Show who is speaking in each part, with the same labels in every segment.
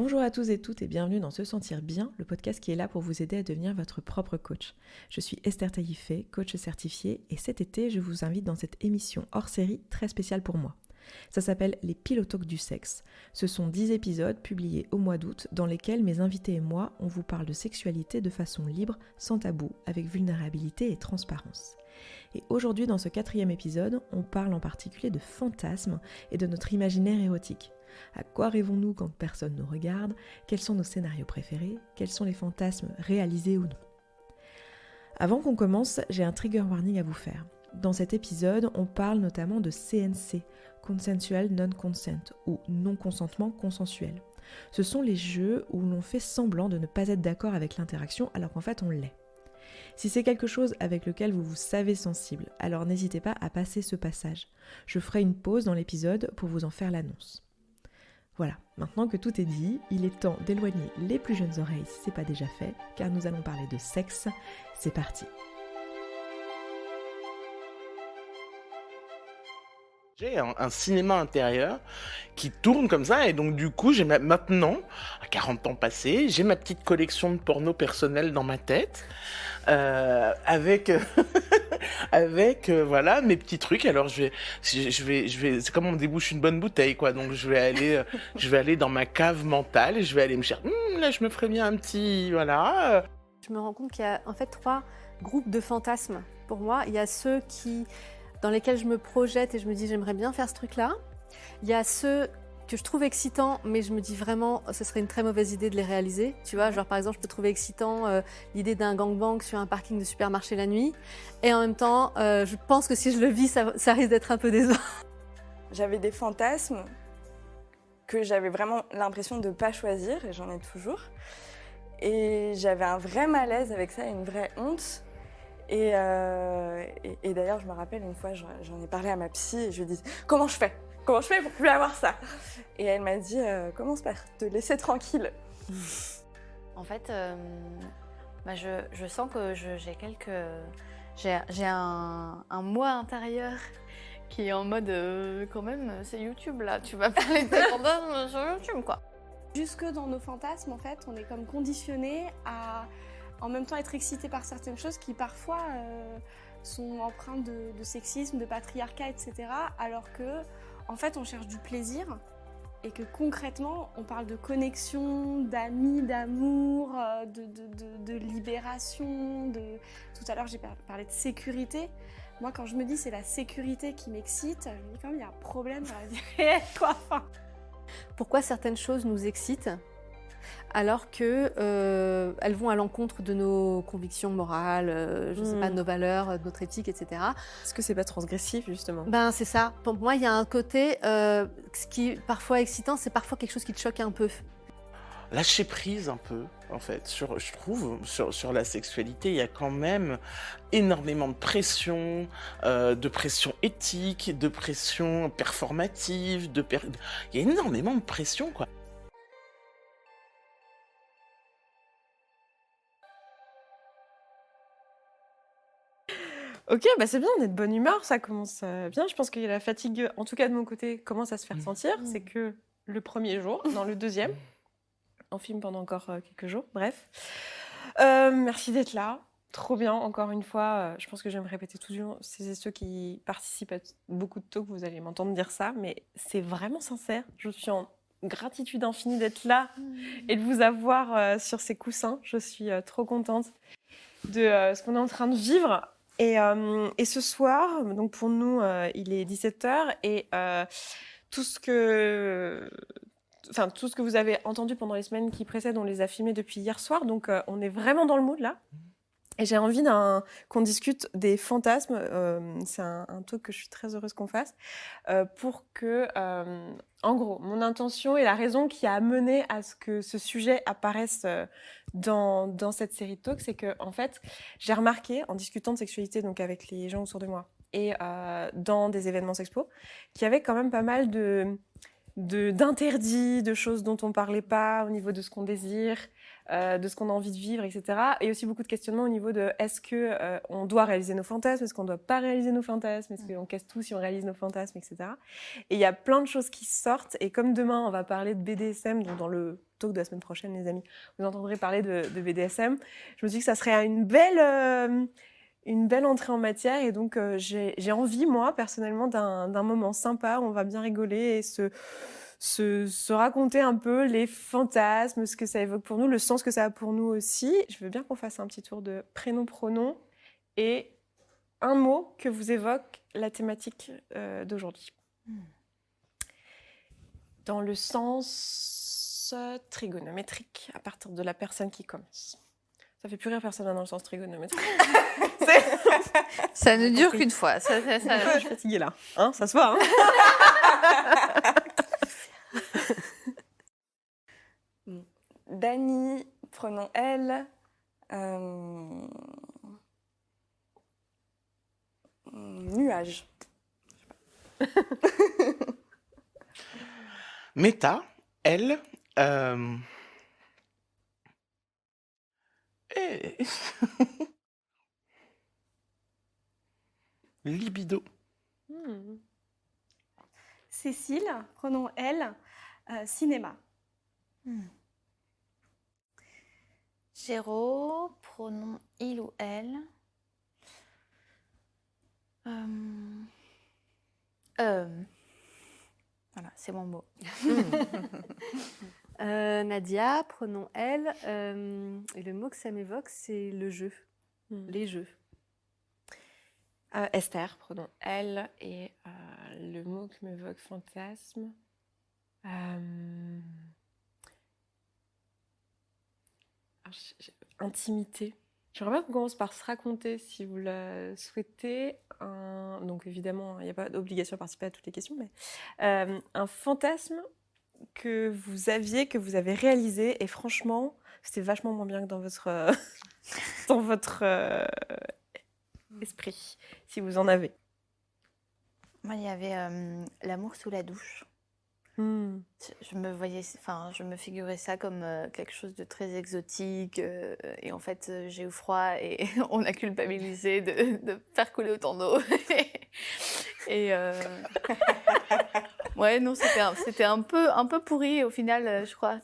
Speaker 1: Bonjour à tous et toutes et bienvenue dans Se Sentir Bien, le podcast qui est là pour vous aider à devenir votre propre coach. Je suis Esther Taïfé, coach certifiée, et cet été, je vous invite dans cette émission hors série très spéciale pour moi. Ça s'appelle les Pillow Talk du sexe. Ce sont 10 épisodes publiés au mois d'août dans lesquels mes invités et moi, on vous parle de sexualité de façon libre, sans tabou, avec vulnérabilité et transparence. Et aujourd'hui, dans ce 4e épisode, on parle en particulier de fantasmes et de notre imaginaire érotique. À quoi rêvons-nous quand personne nous regarde? Quels sont nos scénarios préférés? Quels sont les fantasmes réalisés ou non? Avant qu'on commence, j'ai un trigger warning à vous faire. Dans cet épisode, on parle notamment de CNC, Consensual Non-Consent, ou non-consentement consensuel. Ce sont les jeux où l'on fait semblant de ne pas être d'accord avec l'interaction alors qu'en fait on l'est. Si c'est quelque chose avec lequel vous vous savez sensible, alors n'hésitez pas à passer ce passage. Je ferai une pause dans l'épisode pour vous en faire l'annonce. Voilà, maintenant que tout est dit, il est temps d'éloigner les plus jeunes oreilles si c'est pas déjà fait, car nous allons parler de sexe. C'est parti.
Speaker 2: J'ai un cinéma intérieur qui tourne comme ça, et donc du coup, maintenant, à 40 ans passés, j'ai ma petite collection de porno personnel dans ma tête, avec, voilà, mes petits trucs. Alors c'est comme on débouche une bonne bouteille, quoi. Donc je vais aller dans ma cave mentale et je vais aller me dire, là, je me ferais bien un petit, voilà.
Speaker 3: Je me rends compte qu'il y a en fait 3 groupes de fantasmes. Pour moi, il y a ceux dans lesquels je me projette et je me dis j'aimerais bien faire ce truc-là. Il y a ceux que je trouve excitants, mais je me dis vraiment ce serait une très mauvaise idée de les réaliser. Tu vois, genre par exemple, je peux trouver excitant l'idée d'un gangbang sur un parking de supermarché la nuit. Et en même temps, je pense que si je le vis, ça risque d'être un peu décevant.
Speaker 4: J'avais des fantasmes que j'avais vraiment l'impression de ne pas choisir, et j'en ai toujours. Et j'avais un vrai malaise avec ça, une vraie honte. Et d'ailleurs, je me rappelle une fois, j'en ai parlé à ma psy et je lui ai dit « Comment je fais pour plus avoir ça ?» Et elle m'a dit « Commence par te laisser tranquille. »
Speaker 5: En fait, je sens que j'ai un moi intérieur qui est en mode quand même, c'est YouTube là, tu vas parler de tes fantasmes sur YouTube quoi.
Speaker 6: Jusque dans nos fantasmes, en fait, on est comme conditionné à en même temps être excité par certaines choses qui parfois sont empreintes de sexisme, de patriarcat, etc. Alors que, en fait, on cherche du plaisir et que concrètement, on parle de connexion, d'amis, d'amour, de libération. Tout à l'heure, j'ai parlé de sécurité. Moi, quand je me dis c'est la sécurité qui m'excite, je me dis quand même il y a un problème dans la vie réelle, quoi. Enfin,
Speaker 3: Pourquoi certaines choses nous excitent alors que elles vont à l'encontre de nos convictions morales, je sais pas, de nos valeurs, de notre éthique, etc.
Speaker 1: Est-ce que c'est pas transgressif justement?
Speaker 3: Ben c'est ça. Pour moi, il y a un côté, ce qui est parfois excitant, c'est parfois quelque chose qui te choque un peu.
Speaker 2: Lâcher prise un peu, en fait, je trouve, sur la sexualité, il y a quand même énormément de pression éthique, de pression performative, il y a énormément de pression, quoi.
Speaker 7: Ok, bah c'est bien, on est de bonne humeur, ça commence bien. Je pense que la fatigue, en tout cas de mon côté, commence à se faire sentir. C'est que le premier jour, dans le deuxième, on filme pendant encore quelques jours, bref. Merci d'être là, trop bien, encore une fois. Je pense que je vais me répéter toujours, c'est ceux qui participent à beaucoup de talks, vous allez m'entendre dire ça, mais c'est vraiment sincère. Je suis en gratitude infinie d'être là et de vous avoir sur ces coussins. Je suis trop contente de ce qu'on est en train de vivre. Et ce soir, donc pour nous, il est 17h et tout ce que vous avez entendu pendant les semaines qui précèdent, on les a filmés depuis hier soir. Donc on est vraiment dans le mood là. Et j'ai envie qu'on discute des fantasmes. C'est un talk que je suis très heureuse qu'on fasse pour que, en gros, mon intention et la raison qui a amené à ce que ce sujet apparaisse dans cette série de talks, c'est que, en fait, j'ai remarqué en discutant de sexualité donc avec les gens autour de moi et dans des événements sexpo, qu'il y avait quand même pas mal d'interdits, de choses dont on parlait pas au niveau de ce qu'on désire, de ce qu'on a envie de vivre, etc. Et aussi beaucoup de questionnements au niveau de est-ce que on doit réaliser nos fantasmes, est-ce qu'on doit pas réaliser nos fantasmes, est-ce qu'on casse tout si on réalise nos fantasmes, etc. Et il y a plein de choses qui sortent. Et comme demain, on va parler de BDSM, donc dans le talk de la semaine prochaine, les amis, vous entendrez parler de BDSM. Je me suis dit que ça serait une belle entrée en matière et donc j'ai envie, moi, personnellement, d'un moment sympa où on va bien rigoler et se raconter un peu les fantasmes, ce que ça évoque pour nous, le sens que ça a pour nous aussi. Je veux bien qu'on fasse un petit tour de prénom-pronom et un mot que vous évoque la thématique d'aujourd'hui. Dans le sens trigonométrique, à partir de la personne qui commence. Ça fait plus rire personne dans le sens trigonométrique.
Speaker 5: Ça ne dure qu'une fois.
Speaker 7: Je suis fatiguée là, hein, ça se voit. Hein.
Speaker 4: Dany, pronom elle. Nuage.
Speaker 2: Méta, elle. Libido.
Speaker 6: Cécile, pronom elle, cinéma.
Speaker 5: Géraud, pronom il ou elle. Voilà, c'est mon mot.
Speaker 3: Nadia, pronom elle. Et le mot que ça m'évoque, c'est le jeu. Les jeux.
Speaker 7: Esther, pronom elle, et le mot qui m'évoque fantasme. Intimité. J'aimerais bien qu'on commence par se raconter si vous le souhaitez. Donc évidemment, il n'y a pas d'obligation de participer à toutes les questions, mais un fantasme que vous avez réalisé et franchement, c'était vachement moins bien que dans votre esprit, si vous en avez.
Speaker 5: Moi, il y avait l'amour sous la douche. Je me figurais ça comme quelque chose de très exotique et en fait j'ai eu froid et on a culpabilisé de faire couler autant d'eau et ouais non c'était un peu pourri au final je crois.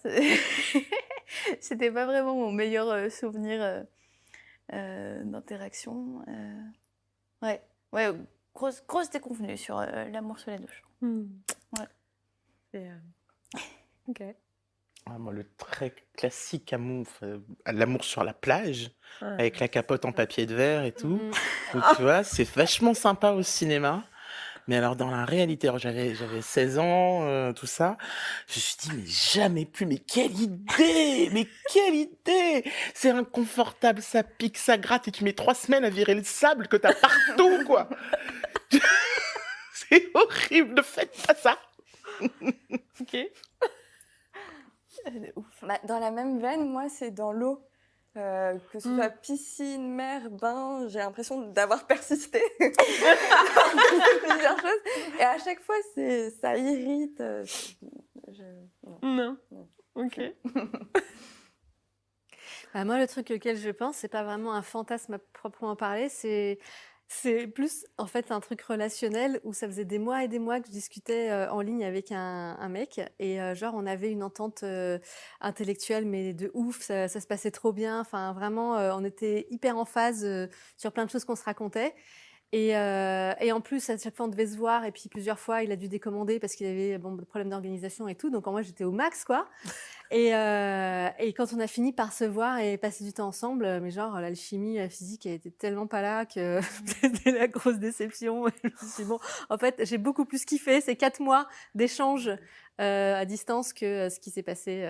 Speaker 5: C'était pas vraiment mon meilleur souvenir d'interaction. Ouais grosse déconvenue sur l'amour sous la douche. Ouais.
Speaker 7: Ok.
Speaker 2: Moi, le très classique amour, l'amour sur la plage, avec la capote en papier de verre et tout. Donc, tu vois, c'est vachement sympa au cinéma. Mais alors, dans la réalité, alors j'avais 16 ans, tout ça. Je me suis dit, mais jamais plus, mais quelle idée! Mais quelle idée! C'est inconfortable, ça pique, ça gratte, et tu mets 3 semaines à virer le sable que t'as partout, quoi! C'est horrible, ne faites pas ça!
Speaker 7: Ok.
Speaker 4: Dans la même veine, moi, c'est dans l'eau. Que ce soit piscine, mer, bain, j'ai l'impression d'avoir persisté plusieurs choses. Et à chaque fois, ça irrite.
Speaker 7: Non. Ok.
Speaker 3: Moi, le truc auquel je pense, c'est pas vraiment un fantasme à proprement parler, c'est plus en fait un truc relationnel où ça faisait des mois et des mois que je discutais en ligne avec un mec et genre on avait une entente intellectuelle mais de ouf, ça se passait trop bien, enfin vraiment on était hyper en phase sur plein de choses qu'on se racontait. Et en plus, à chaque fois, on devait se voir. Et puis, plusieurs fois, il a dû décommander parce qu'il avait des problèmes d'organisation et tout. Donc, moi, j'étais au max, quoi. Et quand on a fini par se voir et passer du temps ensemble, mais genre, l'alchimie, la physique, elle était tellement pas là que c'était la grosse déception. Et je me suis dit, bon, en fait, j'ai beaucoup plus kiffé ces 4 mois d'échange à distance que ce qui s'est passé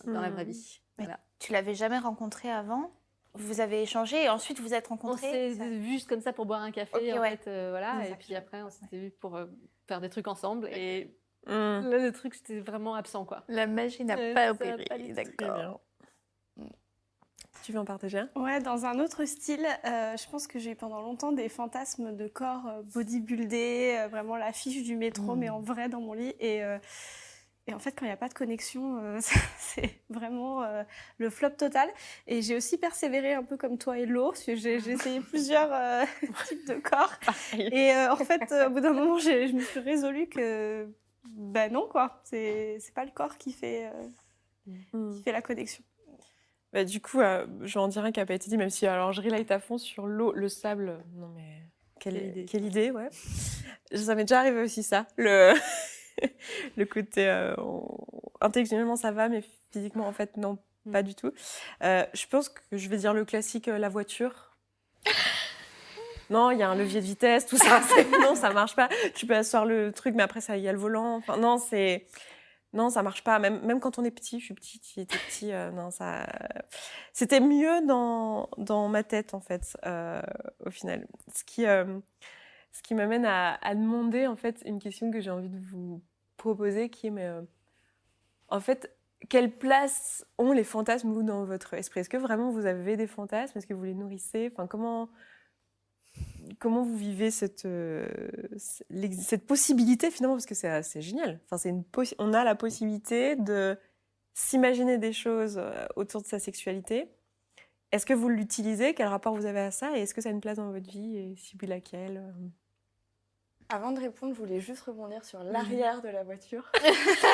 Speaker 3: dans la vraie vie. Voilà.
Speaker 5: Tu l'avais jamais rencontré avant ? Vous avez échangé et ensuite vous êtes rencontrés?
Speaker 3: On s'est vus juste comme ça pour boire un café,
Speaker 5: okay,
Speaker 3: en
Speaker 5: ouais.
Speaker 3: fait, voilà. Et puis après, on s'était vus pour faire des trucs ensemble. Et là, le truc, c'était vraiment absent, quoi.
Speaker 5: La magie n'a pas opéré.
Speaker 3: D'accord.
Speaker 7: Tu veux en partager un ?
Speaker 6: Ouais, dans un autre style, je pense que j'ai eu pendant longtemps des fantasmes de corps bodybuildé, vraiment l'affiche du métro, mais en vrai dans mon lit. Et en fait, quand il n'y a pas de connexion, c'est vraiment le flop total. Et j'ai aussi persévéré un peu comme toi et l'eau, parce que j'ai essayé plusieurs types de corps. Et en fait, au bout d'un moment, je me suis résolue que, ben non, quoi. C'est pas le corps qui fait qui fait la connexion.
Speaker 7: Bah, du coup, je vais en dire un qui n'a pas été dit, même si alors, je relate à fond sur l'eau, le sable. Non, mais quelle idée, ouais. Ça m'est déjà arrivé aussi, ça. Le côté intellectuellement, ça va, mais physiquement, en fait, non, pas du tout. Je pense que je vais dire le classique, la voiture. Non, il y a un levier de vitesse, tout ça. Non, ça marche pas. Tu peux asseoir le truc, mais après, il y a le volant. Enfin, non, non, ça marche pas. Même quand on est petit, je suis petite, il était petit. Non, ça. C'était mieux dans ma tête, en fait, au final. Ce qui m'amène à demander, en fait, une question que j'ai envie de vous proposer, qui est, en fait, quelle place ont les fantasmes, vous, dans votre esprit? Est-ce que vraiment vous avez des fantasmes? Est-ce que vous les nourrissez? Enfin, comment vous vivez cette possibilité, finalement? Parce que c'est génial. Enfin, on a la possibilité de s'imaginer des choses autour de sa sexualité. Est-ce que vous l'utilisez? Quel rapport vous avez à ça? Et est-ce que ça a une place dans votre vie? Et si oui, laquelle?
Speaker 4: Avant de répondre, je voulais juste rebondir sur l'arrière de la voiture.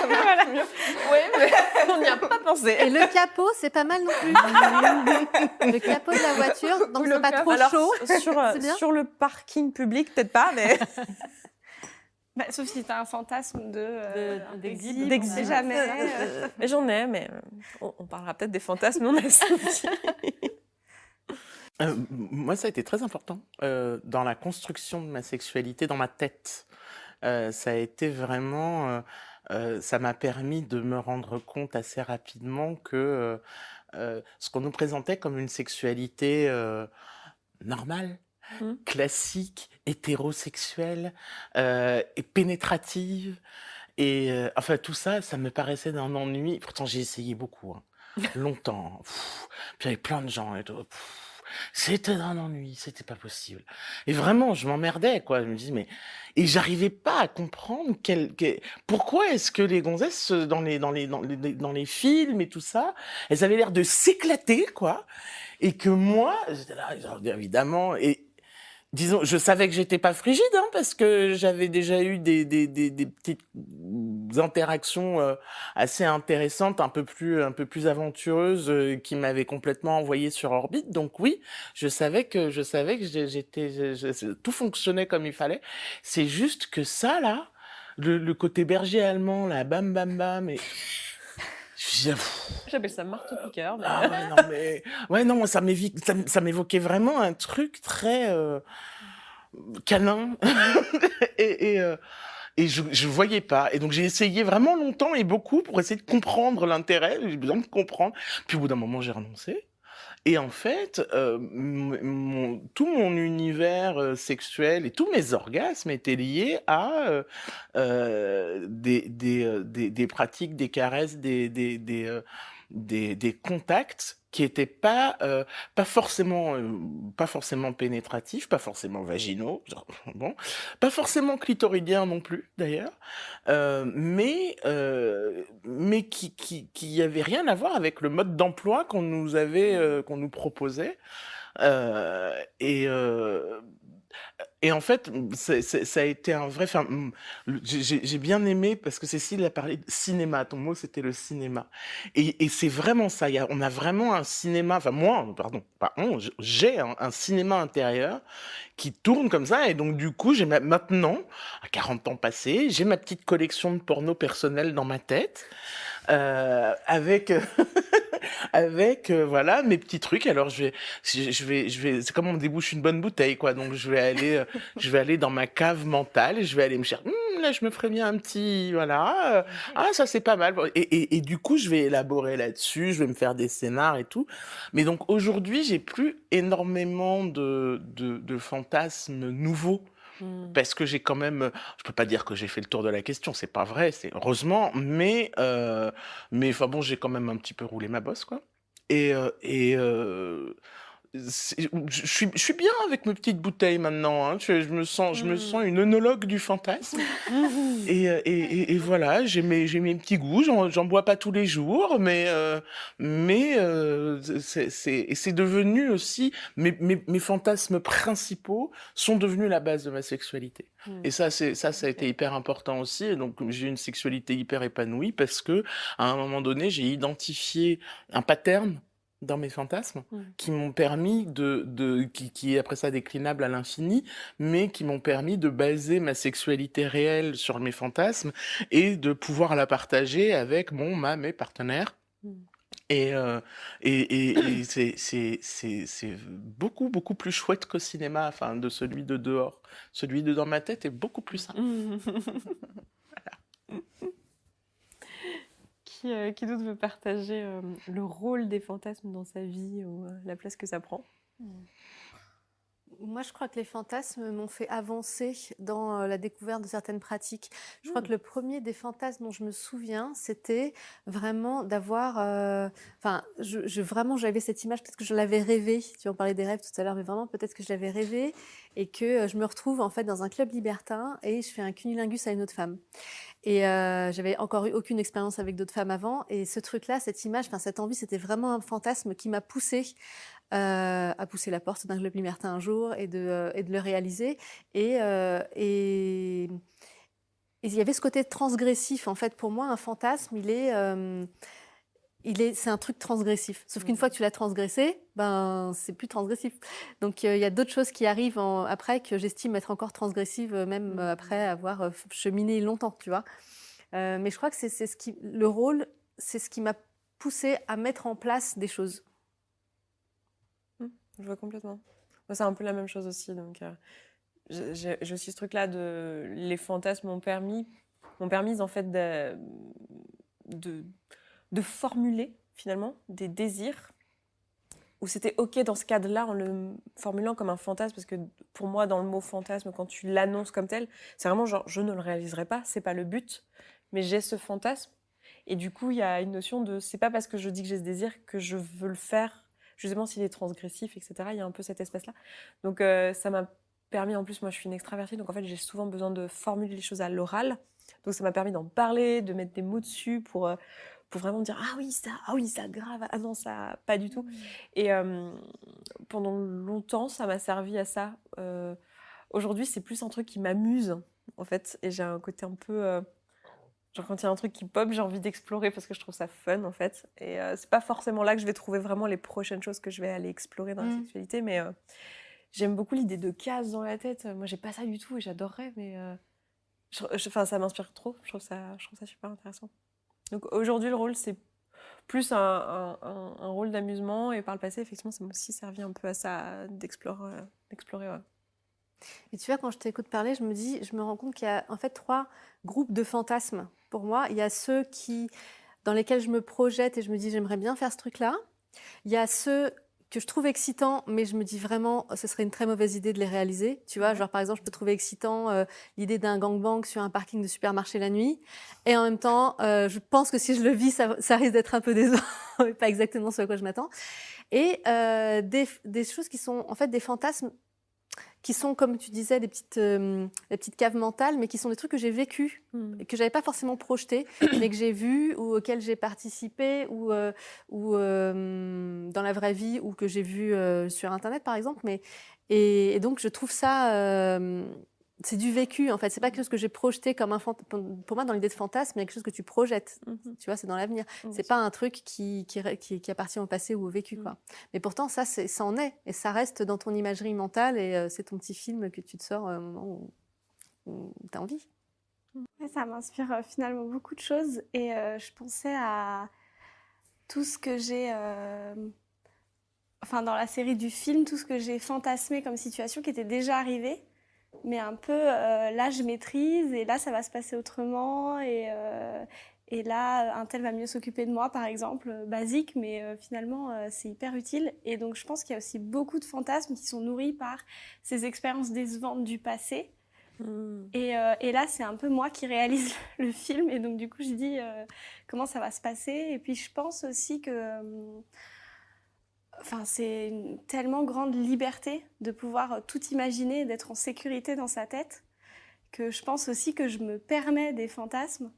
Speaker 7: Voilà. Oui, mais on n'y a pas pensé.
Speaker 3: Et le capot, c'est pas mal non plus. Le capot de la voiture, donc c'est pas trop chaud. C'est bien.
Speaker 7: Sur le parking public, peut-être pas, mais...
Speaker 6: Sauf si tu as un fantasme
Speaker 7: d'exhibe,
Speaker 6: on sait jamais.
Speaker 7: Mais j'en ai, mais on parlera peut-être des fantasmes non assoupis.
Speaker 2: Moi, ça a été très important dans la construction de ma sexualité, dans ma tête. Ça a été vraiment... ça m'a permis de me rendre compte assez rapidement que ce qu'on nous présentait comme une sexualité normale, classique, hétérosexuelle, et pénétrative, et enfin tout ça, ça me paraissait d'un ennui. Pourtant, j'ai essayé beaucoup, longtemps. Puis il y avait plein de gens et tout. C'était un ennui, c'était pas possible. Et vraiment, je m'emmerdais, quoi. Je me disais, mais... Et j'arrivais pas à comprendre pourquoi est-ce que les gonzesses, dans les films et tout ça, elles avaient l'air de s'éclater, quoi. Et que moi, j'étais là, évidemment... Et disons, je savais que j'étais pas frigide, parce que j'avais déjà eu des petites interactions assez intéressantes, un peu plus aventureuses, qui m'avaient complètement envoyé sur orbite. Donc oui, je savais que tout fonctionnait comme il fallait. C'est juste que ça là, le côté berger allemand, là, bam bam bam, et
Speaker 7: j'appelle ça marteau-piqueur. Mais...
Speaker 2: Ah ouais, non, mais... Ouais, non, ça m'évoquait vraiment un truc très câlin. et je voyais pas. Et donc, j'ai essayé vraiment longtemps et beaucoup pour essayer de comprendre l'intérêt. J'ai besoin de comprendre. Puis, au bout d'un moment, j'ai renoncé. Et en fait, tout mon univers sexuel et tous mes orgasmes étaient liés à des pratiques, des caresses, des contacts qui étaient pas forcément pénétratifs, pas forcément vaginaux, bon, pas forcément clitoridiens non plus d'ailleurs, mais qui avaient rien à voir avec le mode d'emploi qu'on nous proposait, et en fait, ça a été un vrai... Enfin, j'ai bien aimé, parce que Cécile a parlé de cinéma. Ton mot, c'était le cinéma. Et c'est vraiment ça. On a vraiment un cinéma... Enfin, moi, pardon, pas on, j'ai un cinéma intérieur qui tourne comme ça. Et donc, du coup, maintenant, à 40 ans passés, j'ai ma petite collection de porno personnel dans ma tête, avec... voilà, mes petits trucs. Alors je vais c'est comme on débouche une bonne bouteille, quoi. Donc je vais aller dans ma cave mentale et je vais aller me chercher, là je me ferais bien un petit, voilà, ça c'est pas mal, et du coup je vais élaborer là-dessus, je vais me faire des scénars et tout. Mais donc aujourd'hui, j'ai plus énormément de fantasmes nouveaux. Parce que j'ai quand même, je peux pas dire que j'ai fait le tour de la question, c'est pas vrai, c'est heureusement, mais enfin bon, j'ai quand même un petit peu roulé ma bosse, quoi. Et je suis bien avec mes petites bouteilles maintenant, hein. Je me sens une œnologue du fantasme. Et voilà, j'ai mes petits goûts, j'en bois pas tous les jours, mais c'est devenu aussi, mes fantasmes principaux sont devenus la base de ma sexualité. Et ça a été hyper important aussi. Et donc, j'ai une sexualité hyper épanouie parce que, à un moment donné, j'ai identifié un pattern dans mes fantasmes qui m'ont permis qui est après ça déclinable à l'infini, mais qui m'ont permis de baser ma sexualité réelle sur mes fantasmes et de pouvoir la partager avec mes partenaires. Et c'est beaucoup, beaucoup plus chouette qu'au cinéma, enfin, de celui de dehors. Celui de dans ma tête est beaucoup plus simple.
Speaker 7: Qui d'autre veut partager le rôle des fantasmes dans sa vie ou la place que ça prend?
Speaker 3: Moi, je crois que les fantasmes m'ont fait avancer dans la découverte de certaines pratiques. Je crois que le premier des fantasmes dont je me souviens, c'était vraiment d'avoir... vraiment, j'avais cette image, peut-être que je l'avais rêvée. Tu en parlais des rêves tout à l'heure, mais vraiment, peut-être que je l'avais rêvée et que je me retrouve en fait dans un club libertin et je fais un cunnilingus à une autre femme. Et j'avais encore eu aucune expérience avec d'autres femmes avant. Et ce truc-là, cette image, cette envie, c'était vraiment un fantasme qui m'a poussée à pousser la porte d'un club libertin un jour et de le réaliser. Et il y avait ce côté transgressif. En fait, pour moi, un fantasme, c'est un truc transgressif. Sauf qu'une fois que tu l'as transgressé, c'est plus transgressif. Donc, il y a d'autres choses qui arrivent après que j'estime être encore transgressives, même après avoir cheminé longtemps, tu vois. Mais je crois que le rôle, c'est ce qui m'a poussée à mettre en place des choses.
Speaker 7: Je vois complètement. Moi, c'est un peu la même chose aussi. Donc, j'ai aussi ce truc-là les fantasmes m'ont permis en fait de formuler finalement des désirs où c'était ok dans ce cadre-là en le formulant comme un fantasme, parce que pour moi, dans le mot fantasme, quand tu l'annonces comme tel, c'est vraiment genre je ne le réaliserai pas, c'est pas le but, mais j'ai ce fantasme. Et du coup, il y a une notion de c'est pas parce que je dis que j'ai ce désir que je veux le faire, justement s'il est transgressif, etc. Il y a un peu cette espèce-là. Donc ça m'a permis, en plus, moi je suis une extravertie, donc en fait j'ai souvent besoin de formuler les choses à l'oral. Donc ça m'a permis d'en parler, de mettre des mots dessus pour vraiment me dire ah oui ça grave, ah non ça pas du tout. Et pendant longtemps ça m'a servi à ça. Aujourd'hui c'est plus un truc qui m'amuse en fait, et j'ai un côté un peu genre quand il y a un truc qui pop, j'ai envie d'explorer parce que je trouve ça fun en fait. Et c'est pas forcément là que je vais trouver vraiment les prochaines choses que je vais aller explorer dans la sexualité, mais j'aime beaucoup l'idée de cases dans la tête. Moi j'ai pas ça du tout et j'adorerais, mais ça m'inspire trop. Je trouve ça super intéressant. Donc aujourd'hui le rôle c'est plus un rôle d'amusement, et par le passé effectivement ça m'a aussi servi un peu à ça, d'explorer. Ouais.
Speaker 3: Et tu vois, quand je t'écoute parler, je me rends compte qu'il y a en fait 3 groupes de fantasmes. Pour moi, il y a ceux dans lesquels je me projette et je me dis j'aimerais bien faire ce truc-là. Il y a ceux que je trouve excitants, mais je me dis vraiment ce serait une très mauvaise idée de les réaliser. Tu vois, genre par exemple, je peux trouver excitant l'idée d'un gangbang sur un parking de supermarché la nuit. Et en même temps, je pense que si je le vis, ça risque d'être un peu décevant, pas exactement ce à quoi je m'attends. Et des choses qui sont en fait des fantasmes qui sont, comme tu disais, des petites caves mentales, mais qui sont des trucs que j'ai vécus, que j'avais pas forcément projetés, mais que j'ai vus ou auxquels j'ai participé, ou dans la vraie vie, ou que j'ai vu sur Internet, par exemple. Et donc, je trouve ça... c'est du vécu, en fait. C'est pas quelque chose que j'ai projeté comme un fantasme. Pour moi, dans l'idée de fantasme, il y a quelque chose que tu projettes. Tu vois, c'est dans l'avenir. C'est pas un truc qui appartient au passé ou au vécu, quoi. Mais pourtant, ça en est. Et ça reste dans ton imagerie mentale. Et c'est ton petit film que tu te sors au moment où tu as envie.
Speaker 6: Ouais, ça m'inspire finalement beaucoup de choses. Et je pensais à tout ce que j'ai... dans la série du film, tout ce que j'ai fantasmé comme situation qui était déjà arrivé. Mais un peu, là, je maîtrise, et là, ça va se passer autrement, et là, un tel va mieux s'occuper de moi, par exemple, basique, mais finalement, c'est hyper utile. Et donc, je pense qu'il y a aussi beaucoup de fantasmes qui sont nourris par ces expériences décevantes du passé. Et là, c'est un peu moi qui réalise le film, et donc, du coup, je dis comment ça va se passer. Et puis, je pense aussi que... enfin, c'est une tellement grande liberté de pouvoir tout imaginer, d'être en sécurité dans sa tête, que je pense aussi que je me permets des fantasmes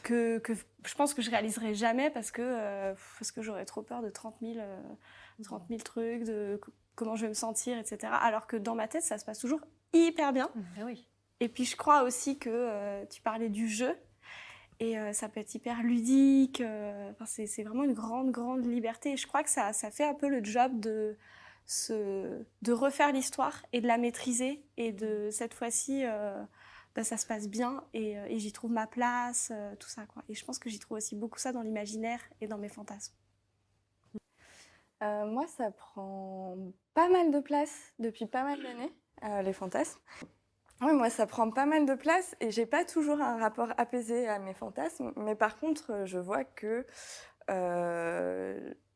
Speaker 6: que je pense que je réaliserai jamais parce que j'aurais trop peur de 30 000 trucs, de comment je vais me sentir, etc. Alors que dans ma tête, ça se passe toujours hyper bien.
Speaker 3: Oui.
Speaker 6: Et puis je crois aussi que tu parlais du jeu, et ça peut être hyper ludique. Enfin, c'est vraiment une grande, grande liberté. Et je crois que ça fait un peu le job de refaire l'histoire et de la maîtriser. Et de cette fois-ci, ça se passe bien et j'y trouve ma place, tout ça, quoi. Et je pense que j'y trouve aussi beaucoup ça dans l'imaginaire et dans mes fantasmes.
Speaker 4: Moi, ça prend pas mal de place depuis pas mal d'années, les fantasmes. Oui, moi, ça prend pas mal de place et j'ai pas toujours un rapport apaisé à mes fantasmes. Mais par contre, je vois que,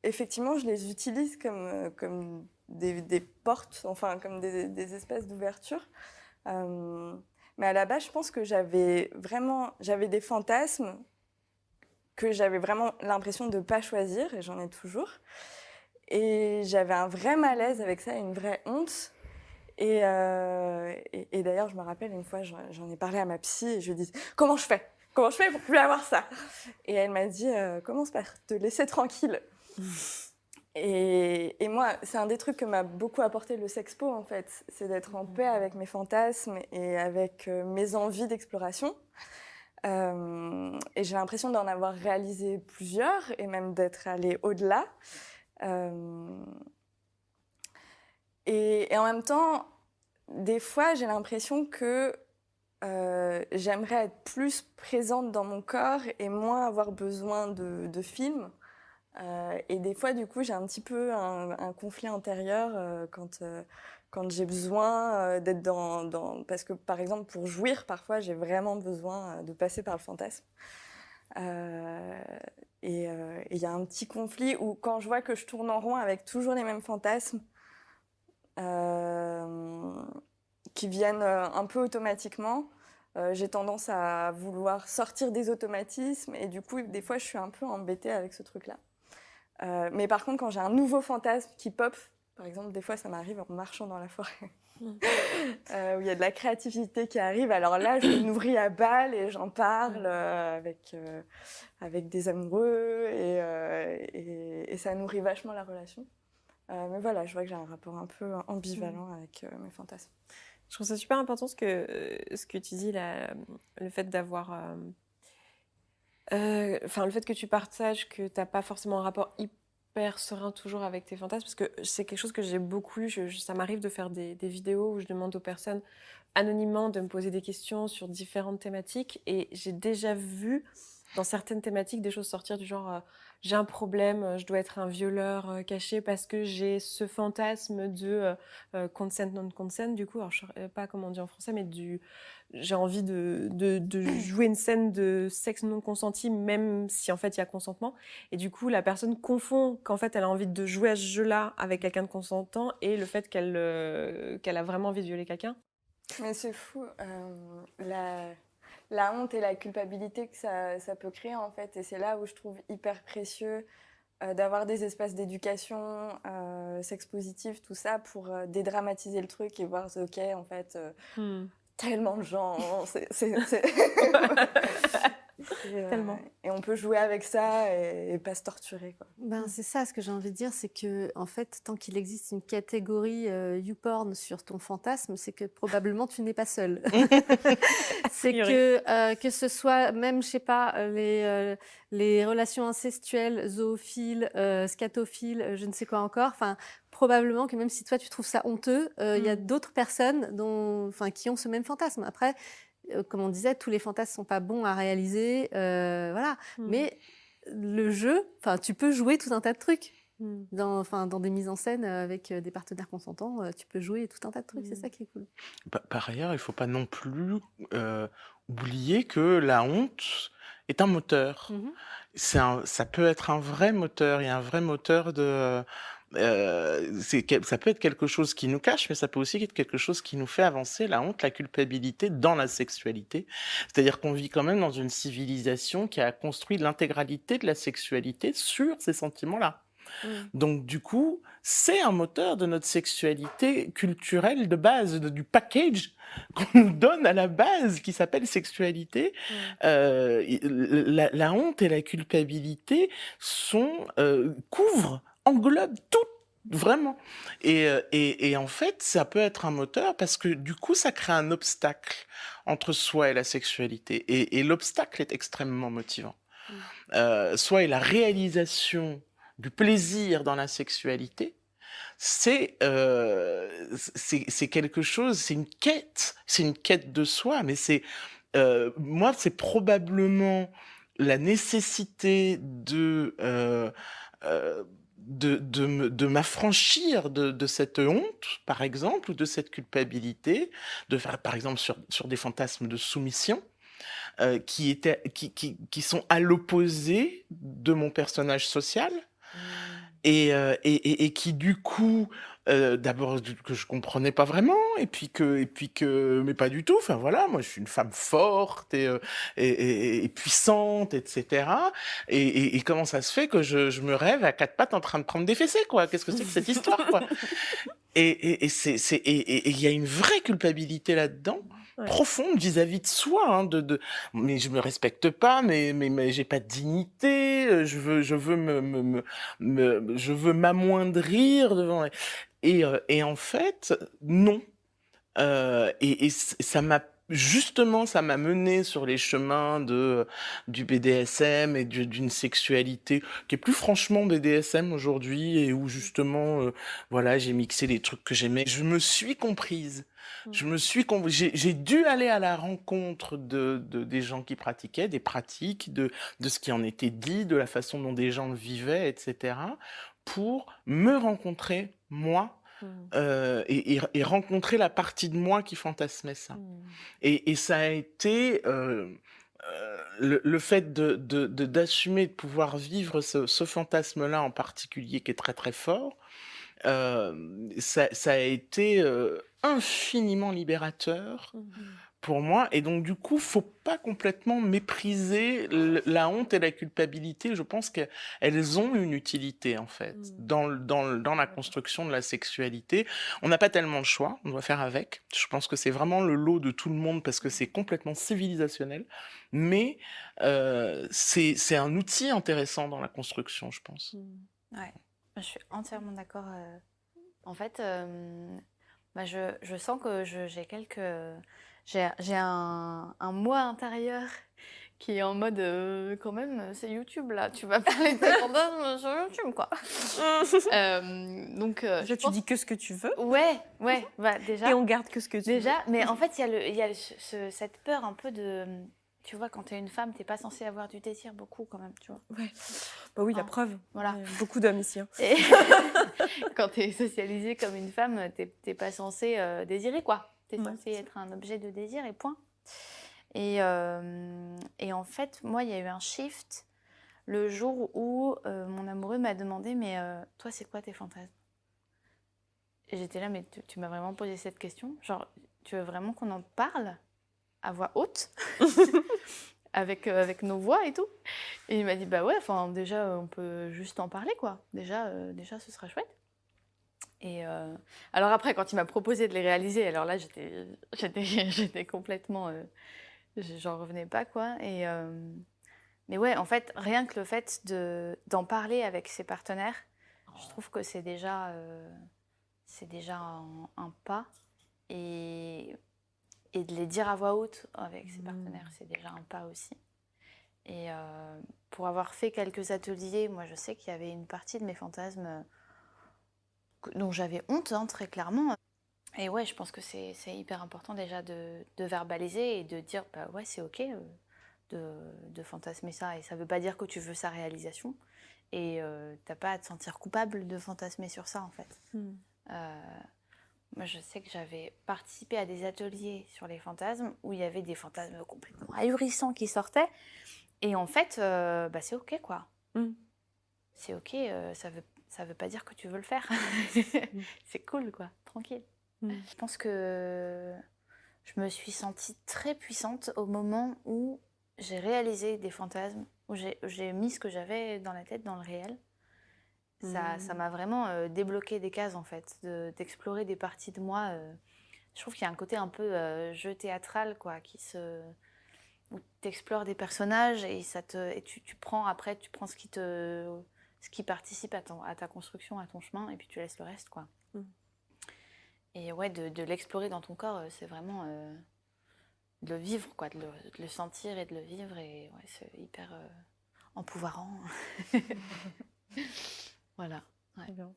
Speaker 4: effectivement, je les utilise comme des portes, enfin, comme des espèces d'ouverture. Mais à la base, je pense que j'avais des fantasmes que j'avais vraiment l'impression de ne pas choisir, et j'en ai toujours. Et j'avais un vrai malaise avec ça, une vraie honte. Et d'ailleurs, je me rappelle, une fois, j'en ai parlé à ma psy et je lui ai dit « Comment je fais pour plus avoir ça ?» Et elle m'a dit « Commence par te laisser tranquille. » Et moi, c'est un des trucs que m'a beaucoup apporté le Sexpo, en fait. C'est d'être en paix avec mes fantasmes et avec mes envies d'exploration. Et j'ai l'impression d'en avoir réalisé plusieurs et même d'être allée au-delà. Et en même temps, des fois, j'ai l'impression que j'aimerais être plus présente dans mon corps et moins avoir besoin de films. Et des fois, du coup, j'ai un petit peu un conflit intérieur quand j'ai besoin d'être dans... Parce que, par exemple, pour jouir, parfois, j'ai vraiment besoin de passer par le fantasme. Et il y a un petit conflit où, quand je vois que je tourne en rond avec toujours les mêmes fantasmes, qui viennent un peu automatiquement, j'ai tendance à vouloir sortir des automatismes et du coup, des fois, je suis un peu embêtée avec ce truc-là. Mais par contre, quand j'ai un nouveau fantasme qui pop, par exemple, des fois, ça m'arrive en marchant dans la forêt, où il y a de la créativité qui arrive. Alors là, je me nourris à balle et j'en parle avec des amoureux et ça nourrit vachement la relation. Mais voilà, je vois que j'ai un rapport un peu ambivalent avec mes fantasmes.
Speaker 7: Je trouve ça super important ce que tu dis, là, le fait d'avoir... le fait que tu partages que tu n'as pas forcément un rapport hyper serein toujours avec tes fantasmes, parce que c'est quelque chose que j'ai beaucoup eu. Ça m'arrive de faire des vidéos où je demande aux personnes anonymement de me poser des questions sur différentes thématiques, et j'ai déjà vu dans certaines thématiques des choses sortir du genre j'ai un problème, je dois être un violeur caché parce que j'ai ce fantasme de consent non-consent, du coup, alors je ne sais pas comment on dit en français, mais j'ai envie de jouer une scène de sexe non consenti, même si en fait il y a consentement. Et du coup, la personne confond qu'en fait elle a envie de jouer à ce jeu-là avec quelqu'un de consentant et le fait qu'elle a vraiment envie de violer quelqu'un.
Speaker 4: Mais c'est fou, la honte et la culpabilité que ça peut créer, en fait. Et c'est là où je trouve hyper précieux d'avoir des espaces d'éducation, sexe positif, tout ça, pour dédramatiser le truc et voir, ok, en fait, tellement de gens,
Speaker 7: Tellement.
Speaker 4: Et on peut jouer avec ça et pas se torturer, quoi.
Speaker 3: C'est ça, ce que j'ai envie de dire, c'est que en fait, tant qu'il existe une catégorie YouPorn sur ton fantasme, c'est que probablement tu n'es pas seul. C'est que ce soit même, je sais pas, les relations incestuelles, zoophiles, scatophiles, je ne sais quoi encore. Enfin, probablement que même si toi tu trouves ça honteux, il y a d'autres personnes qui ont ce même fantasme. Après, comme on disait, tous les fantasmes sont pas bons à réaliser, voilà. Mais le jeu, tu peux jouer tout un tas de trucs. Dans des mises en scène avec des partenaires consentants, tu peux jouer tout un tas de trucs, c'est ça qui est cool.
Speaker 2: Par ailleurs, il ne faut pas non plus oublier que la honte est un moteur. Ça peut être un vrai moteur. Il y a un vrai moteur ça peut être quelque chose qui nous cache, mais ça peut aussi être quelque chose qui nous fait avancer. La honte, la culpabilité dans la sexualité. C'est-à-dire qu'on vit quand même dans une civilisation qui a construit l'intégralité de la sexualité sur ces sentiments-là. Donc du coup, c'est un moteur de notre sexualité culturelle de base, du package qu'on nous donne à la base qui s'appelle sexualité. La honte et la culpabilité englobent tout. Vraiment. Et en fait, ça peut être un moteur parce que du coup, ça crée un obstacle entre soi et la sexualité. Et l'obstacle est extrêmement motivant. Soi et la réalisation du plaisir dans la sexualité, c'est quelque chose, c'est une quête de soi, mais moi, c'est probablement la nécessité de m'affranchir de cette honte, par exemple, ou de cette culpabilité, de faire, par exemple, sur des fantasmes de soumission, qui sont à l'opposé de mon personnage social, et qui du coup d'abord que je comprenais pas vraiment, et puis que mais pas du tout, enfin voilà, moi je suis une femme forte et puissante, etc. Et comment ça se fait que je me rêve à quatre pattes en train de prendre des fessées, quoi? Qu'est-ce que c'est que cette histoire, quoi? Et il y a une vraie culpabilité là-dedans, profonde vis-à-vis de soi, hein, mais je me respecte pas, mais j'ai pas de dignité, je veux m'amoindrir devant. Et en fait, non. Ça m'a mené sur les chemins du BDSM et d'une sexualité qui est plus franchement BDSM aujourd'hui, et où justement, voilà, j'ai mixé les trucs que j'aimais. Je me suis comprise. J'ai dû aller à la rencontre des gens qui pratiquaient, des pratiques, de ce qui en était dit, de la façon dont des gens le vivaient, etc., pour me rencontrer, moi, et rencontrer la partie de moi qui fantasmait ça. Et ça a été le fait d'assumer, de pouvoir vivre ce fantasme-là en particulier, qui est très très fort. Ça a été infiniment libérateur pour moi. Et donc du coup, faut pas complètement mépriser la honte et la culpabilité. Je pense qu'elles ont une utilité, en fait, dans la construction de la sexualité. On n'a pas tellement le choix, on doit faire avec. Je pense que c'est vraiment le lot de tout le monde, parce que c'est complètement civilisationnel. Mais c'est un outil intéressant dans la construction, je pense.
Speaker 5: Ouais, je suis entièrement d'accord. En fait, je sens que j'ai un moi intérieur qui est en mode quand même, c'est YouTube là, tu vas parler de tes fantasmes sur YouTube, quoi. Donc,
Speaker 7: tu dis que ce que tu veux.
Speaker 5: Ouais, bah, déjà.
Speaker 7: Et on garde que ce que tu veux.
Speaker 5: Déjà, mais en fait, il y a cette peur un peu de. Tu vois, quand t'es une femme, t'es pas censée avoir du désir beaucoup quand même, tu vois.
Speaker 7: Ouais. Bah oui, la preuve.
Speaker 5: Voilà.
Speaker 7: Beaucoup d'hommes ici. Hein.
Speaker 5: Et quand t'es socialisée comme une femme, t'es pas censée désirer, quoi. T'es censée être un objet de désir et point. Et en fait, moi, il y a eu un shift le jour où mon amoureux m'a demandé, mais toi, c'est quoi tes fantasmes? Et j'étais là, mais tu m'as vraiment posé cette question? Genre, tu veux vraiment qu'on en parle à voix haute avec nos voix et tout? Et il m'a dit, bah ouais, enfin déjà, on peut juste en parler, quoi. Déjà, ce sera chouette. Et alors après, quand il m'a proposé de les réaliser, alors là, j'étais complètement... j'en revenais pas, quoi. Mais ouais, en fait, rien que le fait d'en parler avec ses partenaires, je trouve que c'est déjà un pas. Et de les dire à voix haute avec ses partenaires, c'est déjà un pas aussi. Et pour avoir fait quelques ateliers, moi, je sais qu'il y avait une partie de mes fantasmes dont j'avais honte, hein, très clairement. Et ouais, je pense que c'est hyper important déjà de verbaliser et de dire, bah ouais, c'est ok de fantasmer ça. Et ça veut pas dire que tu veux sa réalisation. Et t'as pas à te sentir coupable de fantasmer sur ça, en fait. Moi, je sais que j'avais participé à des ateliers sur les fantasmes où il y avait des fantasmes complètement ahurissants qui sortaient. Et en fait, bah, c'est ok, quoi. C'est ok, ça veut pas dire que tu veux le faire. C'est cool, quoi, tranquille. Je pense que je me suis sentie très puissante au moment où j'ai réalisé des fantasmes, où j'ai mis ce que j'avais dans la tête dans le réel. Ça m'a vraiment débloqué des cases, en fait, d'explorer des parties de moi. Je trouve qu'il y a un côté un peu jeu théâtral, quoi, où tu explores des personnages et tu prends ce qui participe à ta construction, à ton chemin, et puis tu laisses le reste, quoi. Et ouais, de l'explorer dans ton corps, c'est vraiment de le vivre, quoi, de le sentir et de le vivre, et ouais, c'est hyper empouvoirant. Voilà. Ouais.
Speaker 7: Bien.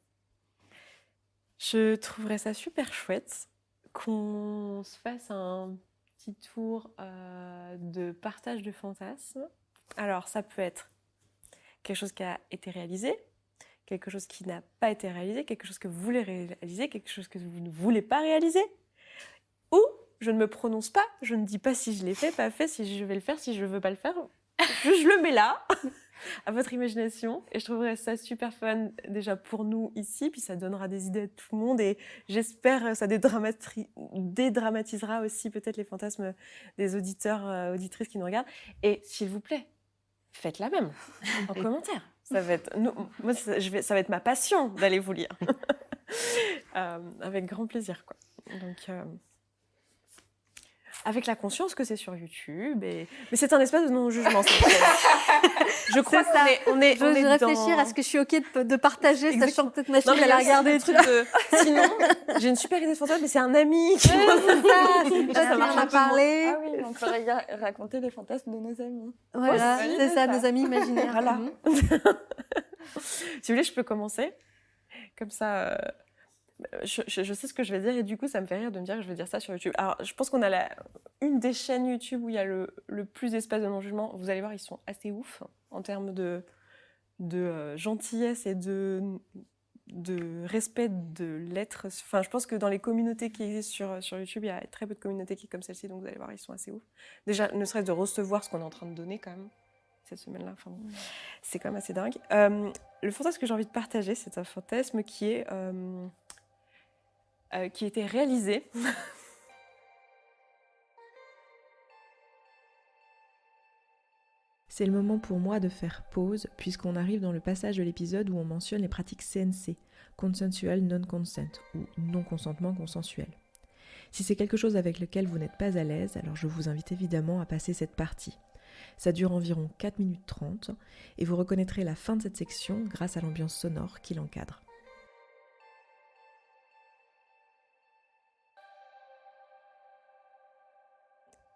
Speaker 7: Je trouverais ça super chouette qu'on se fasse un petit tour de partage de fantasmes. Alors, ça peut être quelque chose qui a été réalisé, quelque chose qui n'a pas été réalisé, quelque chose que vous voulez réaliser, quelque chose que vous ne voulez pas réaliser. Ou je ne me prononce pas, je ne dis pas si je l'ai fait, pas fait, si je vais le faire, si je ne veux pas le faire. Je le mets là, à votre imagination. Et je trouverais ça super fun déjà pour nous ici, puis ça donnera des idées à tout le monde. Et j'espère que ça dédramatisera aussi peut-être les fantasmes des auditeurs, auditrices qui nous regardent. Et s'il vous plaît, faites la même en commentaire. Ça va être, moi, ça va être ma passion d'aller vous lire. Avec grand plaisir, quoi. Donc, avec la conscience que c'est sur YouTube. Mais c'est un espace de non-jugement. Je crois qu'on est
Speaker 3: Je réfléchir à ce que je suis OK de partager,
Speaker 7: Exactement.
Speaker 3: sachant que peut-être ma fille, elle a regardé.
Speaker 7: Sinon, j'ai une super idée de fantasme, mais c'est un ami qui
Speaker 3: Ça
Speaker 7: marche
Speaker 3: on
Speaker 7: un
Speaker 3: a
Speaker 7: peu
Speaker 3: parlé.
Speaker 4: Ah oui, on pourrait raconter les fantasmes de nos amis.
Speaker 3: Voilà,
Speaker 7: Ouais,
Speaker 3: c'est ça, nos amis imaginaires.
Speaker 7: Voilà. Si vous voulez, je peux commencer. Comme ça, je sais ce que je vais dire et du coup, ça me fait rire de me dire que je vais dire ça sur YouTube. Alors, je pense qu'on a une des chaînes YouTube où il y a le plus d'espace de non-jugement. Vous allez voir, ils sont assez ouf en termes de gentillesse et de respect de l'être. Enfin, je pense que dans les communautés qui existent sur YouTube, il y a très peu de communautés qui sont comme celle-ci, donc vous allez voir, ils sont assez ouf. Déjà, ne serait-ce de recevoir ce qu'on est en train de donner quand même cette semaine-là. Enfin, c'est quand même assez dingue. Le fantasme que j'ai envie de partager, c'est un fantasme qui a été réalisé.
Speaker 1: C'est le moment pour moi de faire pause, puisqu'on arrive dans le passage de l'épisode où on mentionne les pratiques CNC, Consensual Non-Consent, ou non-consentement consensuel. Si c'est quelque chose avec lequel vous n'êtes pas à l'aise, alors je vous invite évidemment à passer cette partie. Ça dure environ 4 minutes 30, et vous reconnaîtrez la fin de cette section grâce à l'ambiance sonore qui l'encadre.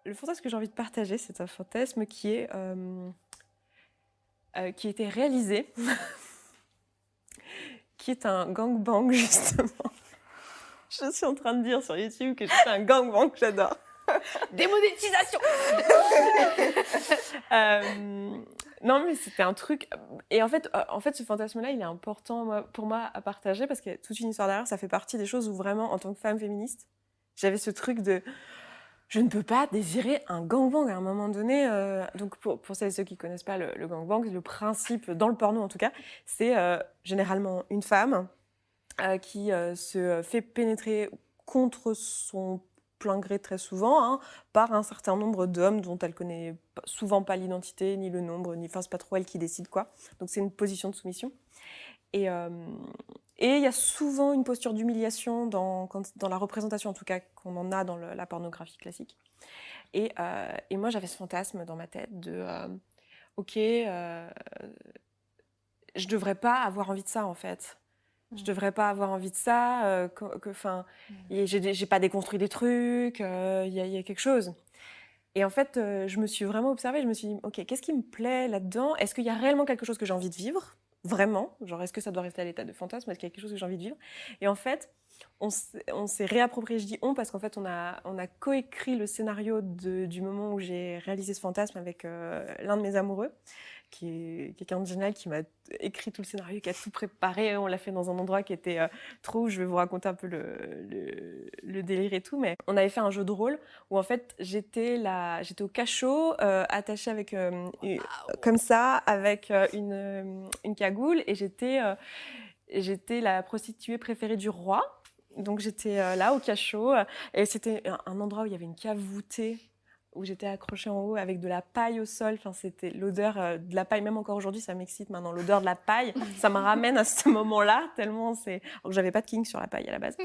Speaker 7: Le fantasme que j'ai envie de partager, c'est un fantasme qui a été réalisé, qui est un gangbang, justement. Je suis en train de dire sur YouTube que j'ai fait un gangbang, j'adore.
Speaker 5: Démonétisation.
Speaker 7: Non, mais c'était un truc... Et en fait, ce fantasme-là, il est important pour moi à partager parce qu'il y a toute une histoire derrière. Ça fait partie des choses où vraiment, en tant que femme féministe, j'avais ce truc de... Je ne peux pas désirer un gangbang à un moment donné. Donc, pour celles et ceux qui ne connaissent pas le gangbang, le principe, dans le porno en tout cas, c'est généralement une femme qui se fait pénétrer contre son plein gré très souvent par un certain nombre d'hommes dont elle connaît souvent pas l'identité, ni le nombre, enfin c'est pas trop elle qui décide quoi. Donc c'est une position de soumission. Et il y a souvent une posture d'humiliation dans la représentation, en tout cas, qu'on en a dans la pornographie classique. Et moi, j'avais ce fantasme dans ma tête de je devrais pas avoir envie de ça, en fait. Je devrais pas avoir envie de ça. J'ai pas déconstruit des trucs. Il y a quelque chose. Et en fait, je me suis vraiment observée. Je me suis dit, ok, qu'est-ce qui me plaît là-dedans ? Est-ce qu'il y a réellement quelque chose que j'ai envie de vivre ? Vraiment, genre est-ce que ça doit rester à l'état de fantasme, est-ce qu'il y a quelque chose que j'ai envie de vivre ? Et en fait, on s'est réapproprié, je dis on, parce qu'en fait on a coécrit le scénario du moment où j'ai réalisé ce fantasme avec l'un de mes amoureux, qui est quelqu'un de génial, qui m'a écrit tout le scénario, qui a tout préparé. On l'a fait dans un endroit qui était trop, je vais vous raconter un peu le délire et tout, mais on avait fait un jeu de rôle où en fait j'étais au cachot, attachée avec comme ça, avec une cagoule, et j'étais j'étais la prostituée préférée du roi. Donc j'étais là au cachot et c'était un endroit où il y avait une cave voûtée où j'étais accrochée en haut avec de la paille au sol. Enfin, c'était l'odeur de la paille. Même encore aujourd'hui, ça m'excite maintenant. L'odeur de la paille, ça me ramène à ce moment-là tellement c'est... Alors que j'avais pas de king sur la paille à la base.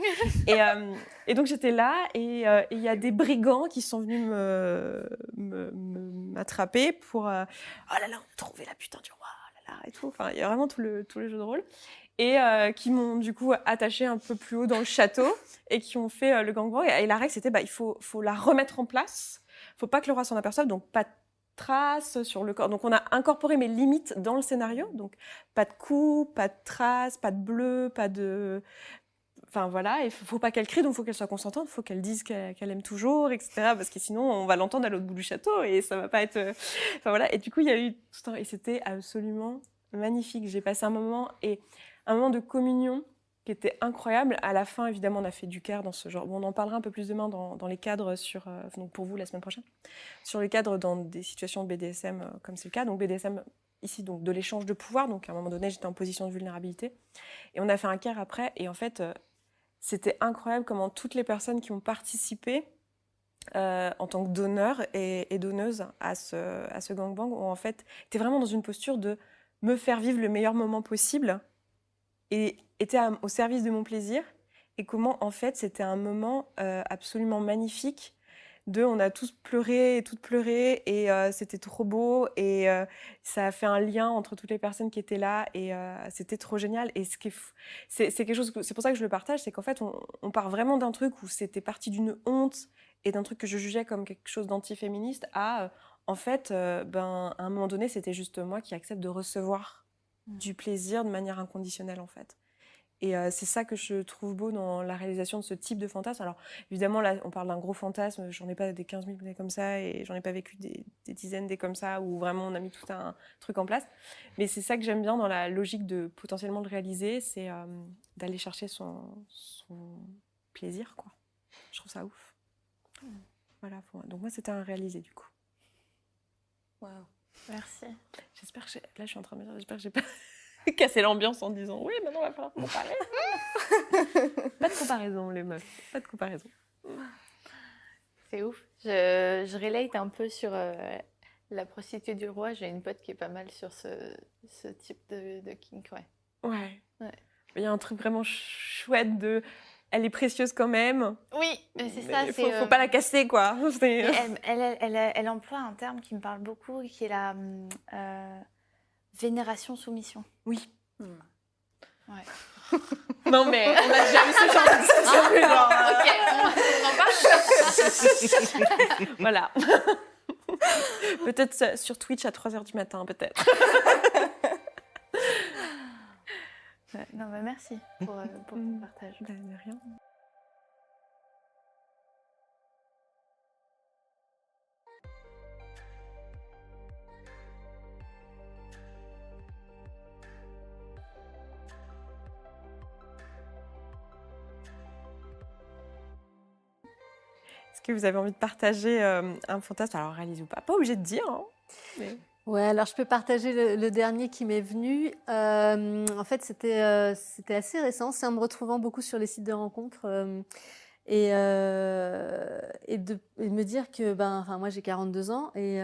Speaker 7: Et donc j'étais là et il y a des brigands qui sont venus m'attraper pour... oh là là, on a trouvé la putain du roi, oh là là, et tout. Enfin, il y a vraiment tout le jeu de rôle. Et qui m'ont du coup attachée un peu plus haut dans le château et qui ont fait le gangbang. Et la règle, c'était il faut la remettre en place. Il ne faut pas que le roi s'en aperçoive, donc pas de traces sur le corps. Donc on a incorporé mes limites dans le scénario. Donc pas de coups, pas de traces, pas de bleu, pas de... Enfin voilà, il ne faut pas qu'elle crie, donc il faut qu'elle soit consentante, il faut qu'elle dise qu'elle aime toujours, etc. Parce que sinon, on va l'entendre à l'autre bout du château et ça ne va pas être... Enfin voilà, et du coup, il y a eu tout un... Et c'était absolument magnifique. J'ai passé un moment de communion qui était incroyable. À la fin, évidemment, on a fait du care dans ce genre. Bon, on en parlera un peu plus demain dans les cadres donc pour vous la semaine prochaine, sur les cadres dans des situations de BDSM comme c'est le cas. Donc BDSM ici, donc de l'échange de pouvoir. Donc à un moment donné, j'étais en position de vulnérabilité et on a fait un care après. Et en fait, c'était incroyable comment toutes les personnes qui ont participé en tant que donneurs et donneuses à ce gangbang ont en fait été vraiment dans une posture de me faire vivre le meilleur moment possible et était au service de mon plaisir, et comment en fait c'était un moment absolument magnifique on a tous pleuré et toutes pleuré et c'était trop beau et ça a fait un lien entre toutes les personnes qui étaient là et c'était trop génial. Et c'est quelque chose c'est pour ça que je le partage, c'est qu'en fait on part vraiment d'un truc où c'était parti d'une honte et d'un truc que je jugeais comme quelque chose d'antiféministe à en fait à un moment donné c'était juste moi qui accepte de recevoir du plaisir de manière inconditionnelle en fait. Et c'est ça que je trouve beau dans la réalisation de ce type de fantasme. Alors évidemment, là, on parle d'un gros fantasme, j'en ai pas des 15 000 des comme ça, et j'en ai pas vécu des dizaines des comme ça, où vraiment on a mis tout un truc en place. Mais c'est ça que j'aime bien dans la logique de potentiellement le réaliser, c'est d'aller chercher son plaisir, quoi. Je trouve ça ouf. Voilà, donc moi c'était un réalisé du coup.
Speaker 5: Waouh, merci.
Speaker 7: J'espère que là je suis en train de me dire, j'espère que j'ai pas... casser l'ambiance en disant oui, maintenant il va falloir comparer. Pas de comparaison, les meufs. Pas de comparaison.
Speaker 5: C'est ouf. Je relate un peu sur la prostituée du roi. J'ai une pote qui est pas mal sur ce type de kink, ouais.
Speaker 7: Ouais. Il y a un truc vraiment chouette de... Elle est précieuse quand même.
Speaker 5: Oui, mais c'est ça.
Speaker 7: Il faut pas la casser, quoi.
Speaker 5: Elle emploie un terme qui me parle beaucoup, qui est la... vénération-soumission.
Speaker 7: Oui.
Speaker 5: Ouais.
Speaker 7: Non, mais on a déjà eu ce genre de
Speaker 5: Ok, on en parle.
Speaker 7: Voilà. Peut-être sur Twitch à 3h du matin, peut-être.
Speaker 5: Non, mais merci pour ton partage.
Speaker 7: De rien. Est-ce que vous avez envie de partager un fantasme? Alors, réalise ou pas obligé de dire. Hein, mais... Ouais,
Speaker 3: alors je peux partager le dernier qui m'est venu. En fait, c'était assez récent. C'est en me retrouvant beaucoup sur les sites de rencontres et de me dire que, moi j'ai 42 ans et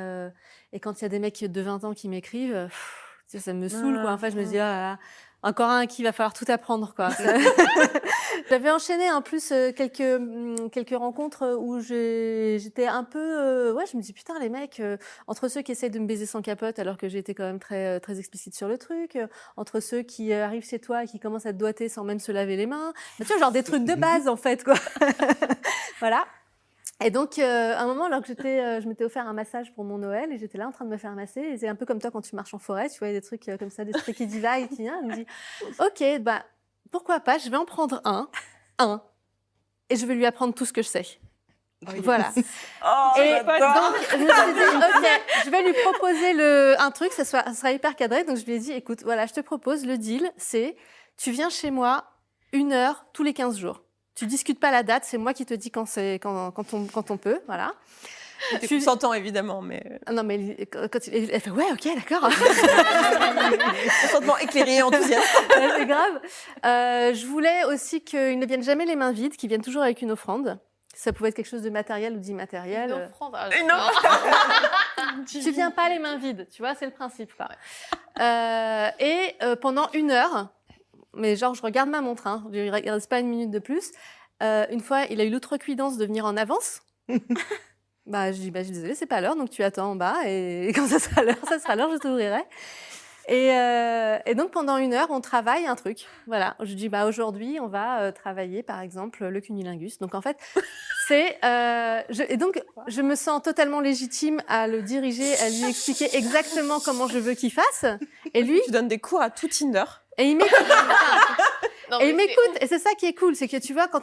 Speaker 3: quand il y a des mecs de 20 ans qui m'écrivent, ça me saoule, quoi. En fait, je me dis, encore un qui va falloir tout apprendre, quoi. J'avais enchaîné en plus quelques rencontres où j'étais un peu... je me dis, putain, les mecs, entre ceux qui essayent de me baiser sans capote alors que j'ai été quand même très, très explicite sur le truc, entre ceux qui arrivent chez toi et qui commencent à te doigter sans même se laver les mains, tu vois, genre des trucs de base, en fait, quoi. Voilà. Et donc, à un moment, alors que je m'étais offert un massage pour mon Noël et j'étais là en train de me faire masser. Et c'est un peu comme toi quand tu marches en forêt, tu vois, des trucs comme ça, des trucs qui divaguent et qui viennent. Je me dis, ok, pourquoi pas, je vais en prendre un, et je vais lui apprendre tout ce que je sais. Voilà. Et donc, je me suis dit, ok, je vais lui proposer un truc, ça sera hyper cadré. Donc, je lui ai dit, écoute, voilà, je te propose, le deal, c'est, tu viens chez moi 1 heure tous les 15 jours. Tu discutes pas la date, c'est moi qui te dis quand on peut, voilà.
Speaker 7: Tu consentant, évidemment, mais...
Speaker 3: Non, mais elle fait, ouais, ok, d'accord.
Speaker 7: Consentement éclairée et enthousiaste.
Speaker 3: Ouais, c'est grave. Je voulais aussi qu'ils ne viennent jamais les mains vides, qu'ils viennent toujours avec une offrande. Ça pouvait être quelque chose de matériel ou d'immatériel.
Speaker 5: Une offrande.
Speaker 3: Tu viens pas les mains vides, tu vois, c'est le principe. Quoi. Pendant 1 heure, mais genre je regarde ma montre, hein, je ne reste pas 1 minute de plus. Une fois, il a eu l'outrecuidance de venir en avance. Je dis, je suis désolée, c'est pas l'heure, donc tu attends en bas et quand ça sera l'heure, je t'ouvrirai. Et donc pendant 1 heure, on travaille un truc. Voilà, je dis aujourd'hui, on va travailler par exemple le cunnilingus. Donc en fait, je me sens totalement légitime à le diriger, à lui expliquer exactement comment je veux qu'il fasse. Et lui,
Speaker 7: Tu donnes des cours à tout Tinder.
Speaker 3: et il m'écoute.
Speaker 5: Non,
Speaker 3: Et
Speaker 5: mais
Speaker 3: il m'écoute, et c'est ça qui est cool, c'est que tu vois, quand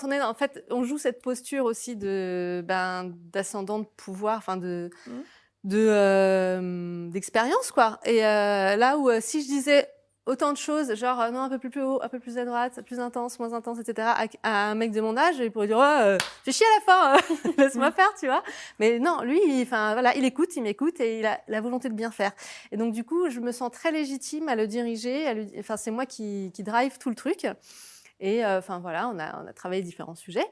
Speaker 3: on joue cette posture aussi d'ascendant de pouvoir, enfin d'expérience, quoi. Et là où si je disais autant de choses, genre non, un peu plus haut, un peu plus à droite, plus intense, moins intense, etc., à un mec de mon âge, il pourrait dire j'ai chié à la fin, laisse-moi faire, tu vois. Mais non, lui, il écoute, il m'écoute et il a la volonté de bien faire. Et donc du coup, je me sens très légitime à le diriger, c'est moi qui drive tout le truc. Et voilà, on a travaillé différents sujets.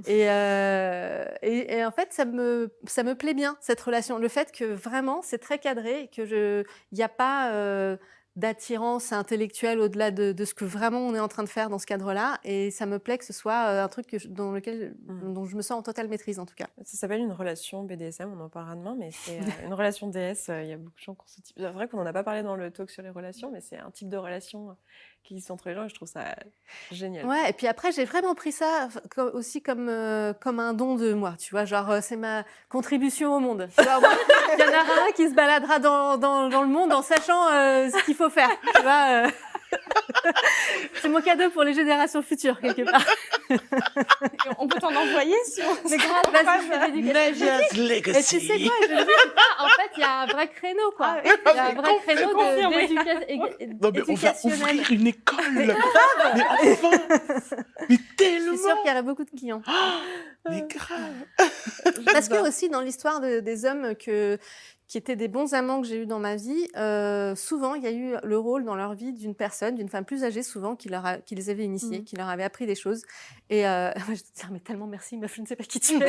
Speaker 3: Et en fait, ça me plaît bien, cette relation. Le fait que vraiment, c'est très cadré, il n'y a pas d'attirance intellectuelle au-delà de ce que vraiment on est en train de faire dans ce cadre-là. Et ça me plaît que ce soit un truc dont je me sens en totale maîtrise, en tout cas.
Speaker 7: Ça s'appelle une relation BDSM, on en parlera demain, mais c'est une relation DS. Il y a beaucoup de gens qui ont ce type. C'est vrai qu'on n'en a pas parlé dans le talk sur les relations, mais c'est un type de relation qui existe entre les gens et je trouve ça génial.
Speaker 3: Ouais, et puis après, j'ai vraiment pris ça aussi comme un don de moi, tu vois, genre c'est ma contribution au monde. Tu vois, il y en a un qui se baladera dans le monde en sachant ce qu'il faut faire, tu vois. C'est mon cadeau pour les générations futures, quelque part.
Speaker 6: On peut t'en envoyer si on...
Speaker 3: Mais grave, vas-y, je fais l'éducation.
Speaker 2: Media's
Speaker 3: Et tu
Speaker 2: Legacy.
Speaker 3: sais quoi, je le dis, en fait, il y a un vrai créneau, quoi. Il y a un vrai créneau
Speaker 2: Non, mais on va
Speaker 3: d'éducationnel.
Speaker 2: ouvrir une école. Mais enfin. Mais
Speaker 3: Je suis
Speaker 2: tellement.
Speaker 3: sûre qu'il y aura beaucoup de clients.
Speaker 2: Mais grave.
Speaker 3: Parce que aussi, dans l'histoire des hommes qui étaient des bons amants que j'ai eus dans ma vie, souvent, il y a eu le rôle dans leur vie d'une femme plus âgée souvent, qui les avait initiés, qui leur avait appris des choses. Et je te dis, mais tellement merci, meuf, je ne sais pas qui tu es.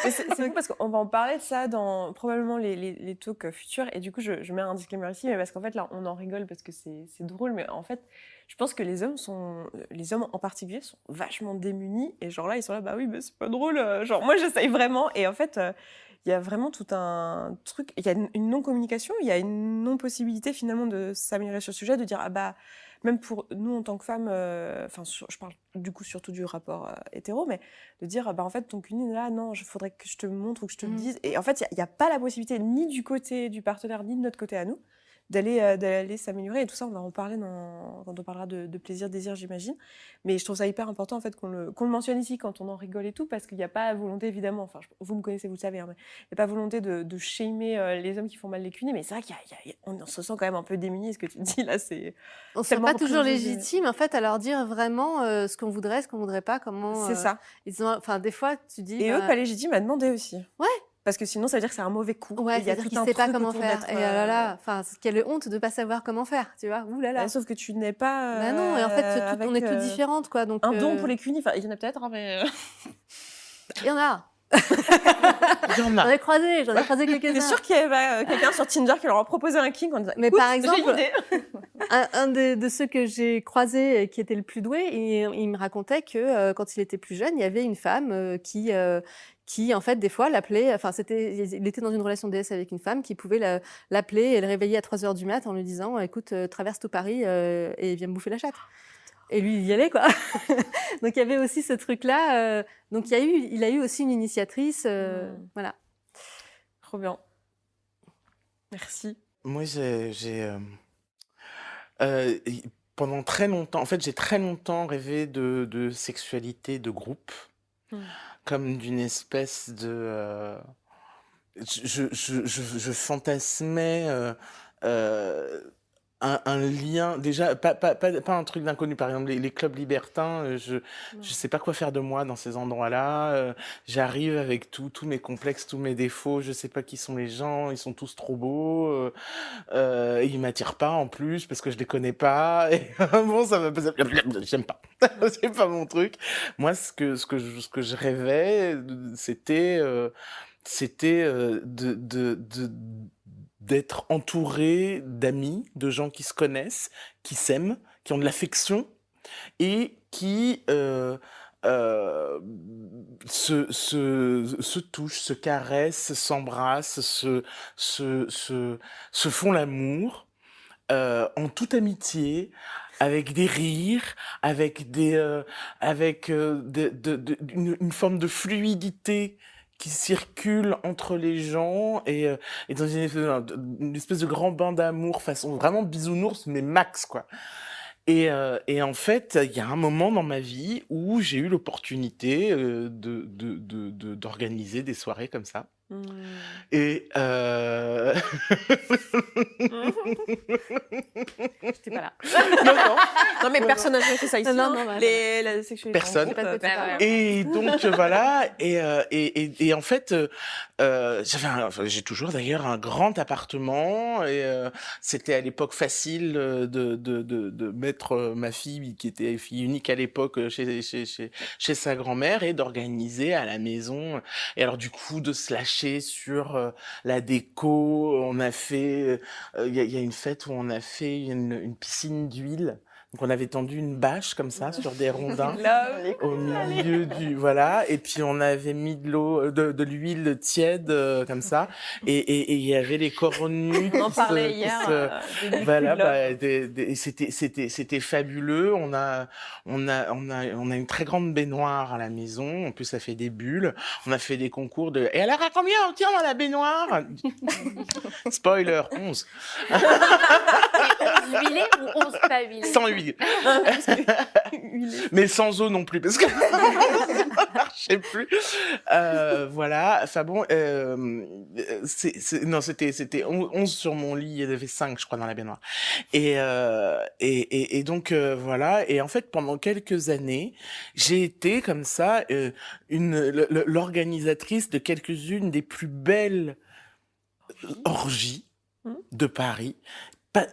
Speaker 7: C'est fou parce qu'on va en parler de ça dans probablement les talks futurs. Et du coup, je mets un disclaimer ici, mais parce qu'en fait, là, on en rigole parce que c'est drôle. Mais en fait, je pense que les hommes en particulier sont vachement démunis. Et genre là, ils sont là, bah oui, mais c'est pas drôle. Genre, moi, j'essaye vraiment. Et en fait, il y a vraiment tout un truc. Il y a une non-communication, il y a une non-possibilité finalement de s'améliorer sur ce sujet, de dire, ah bah, même pour nous en tant que femmes, je parle du coup surtout du rapport hétéro, mais de dire, bah en fait, ton cunnilingus là, non, il faudrait que je te montre ou que je te le dise. Et en fait, il n'y a pas la possibilité, ni du côté du partenaire, ni de notre côté à nous, d'aller s'améliorer. Et tout ça, on va en parler quand on parlera de plaisir, désir, j'imagine. Mais je trouve ça hyper important en fait qu'on le mentionne ici quand on en rigole et tout, parce qu'il n'y a pas volonté, évidemment, enfin, vous me connaissez, vous le savez, hein, mais il n'y a pas volonté de shamer les hommes qui font mal les cunis, mais c'est vrai qu'on se sent quand même un peu démunis. Ce que tu dis là, c'est...
Speaker 3: On ne se sent pas toujours légitime, en fait, à leur dire vraiment ce qu'on voudrait, ce qu'on ne voudrait pas, comment...
Speaker 7: C'est ça.
Speaker 3: Des fois, tu dis...
Speaker 7: Et eux, pas légitimes à demander aussi.
Speaker 3: Ouais.
Speaker 7: Parce que sinon, ça veut dire que c'est un mauvais coup.
Speaker 3: Ouais, c'est-à-dire qu'il ne sait pas comment faire. Et là là, quelle honte de ne pas savoir comment faire, tu vois. Ouh là là.
Speaker 7: Sauf que tu n'es pas...
Speaker 3: Bah non, et en fait, on est toutes différentes, quoi. Donc,
Speaker 7: un don pour les cunis, enfin, il y en a peut-être, hein, mais...
Speaker 3: Il y en a.
Speaker 2: Il y en a.
Speaker 3: J'en ai croisé quelques-uns.
Speaker 7: T'es sûr qu'il y avait quelqu'un sur Tinder qui leur a proposé un kink en disant,
Speaker 3: mais par exemple,
Speaker 7: un
Speaker 3: de ceux que j'ai croisés qui était le plus doué, il me racontait que quand il était plus jeune, il y avait une femme qui en fait des fois l'appelait, il était dans une relation DS avec une femme qui pouvait l'appeler et le réveiller à 3h du mat en lui disant écoute, traverse tout Paris et viens me bouffer la chatte. Et lui, il y allait, quoi. Donc, il y avait aussi ce truc-là. Donc, il a eu aussi une initiatrice. Voilà.
Speaker 7: Trop bien. Merci.
Speaker 2: Moi, pendant très longtemps, en fait, j'ai très longtemps rêvé de sexualité de groupe, comme d'une espèce de... je fantasmais un lien, déjà, pas un truc d'inconnu. Par exemple, les clubs libertins, je sais pas quoi faire de moi dans ces endroits-là. J'arrive avec tous mes complexes, tous mes défauts. Je sais pas qui sont les gens. Ils sont tous trop beaux. Ils m'attirent pas en plus parce que je les connais pas. Et bon, j'aime pas. C'est pas mon truc. Moi, ce que je rêvais, c'était d'être entouré d'amis, de gens qui se connaissent, qui s'aiment, qui ont de l'affection et qui se touchent, se caressent, s'embrassent, se font l'amour en toute amitié, avec des rires, avec une forme de fluidité qui circule entre les gens et dans une espèce de grand bain d'amour façon vraiment bisounours mais max quoi. Et en fait, il y a un moment dans ma vie où j'ai eu l'opportunité d'organiser des soirées comme ça. Et
Speaker 7: J'étais pas là.
Speaker 2: non, non.
Speaker 7: Non, mais personne n'a jamais fait ça ici.
Speaker 3: Non,
Speaker 7: hein.
Speaker 3: non, bah,
Speaker 7: La sexualité.
Speaker 2: Personne.
Speaker 7: en groupe,
Speaker 2: Et donc voilà, et en fait, j'ai toujours d'ailleurs un grand appartement, et c'était à l'époque facile de mettre ma fille, qui était fille unique à l'époque, chez sa grand-mère, et d'organiser à la maison. Et alors du coup, de se lâcher sur la déco, on a fait, il y a une fête où on a fait une piscine d'huile. Donc on avait tendu une bâche comme ça sur des rondins au milieu voilà, et puis on avait mis de l'huile tiède comme ça, et il y avait les cornues.
Speaker 7: On en parlait hier.
Speaker 2: Voilà, c'était fabuleux. On a une très grande baignoire à la maison. En plus, ça fait des bulles. On a fait des concours de. Et alors à combien on tient dans la baignoire? Spoiler, 11.
Speaker 5: Et 11 huilés ou 11 pas huilés?
Speaker 2: Sans huile. Mais sans eau non plus, parce que ça marchait plus. Voilà. Enfin bon, non, c'était 11 sur mon lit. Il y en avait 5, je crois, dans la baignoire. Et donc, voilà. Et en fait, pendant quelques années, j'ai été comme ça l'organisatrice de quelques-unes des plus belles orgies de Paris.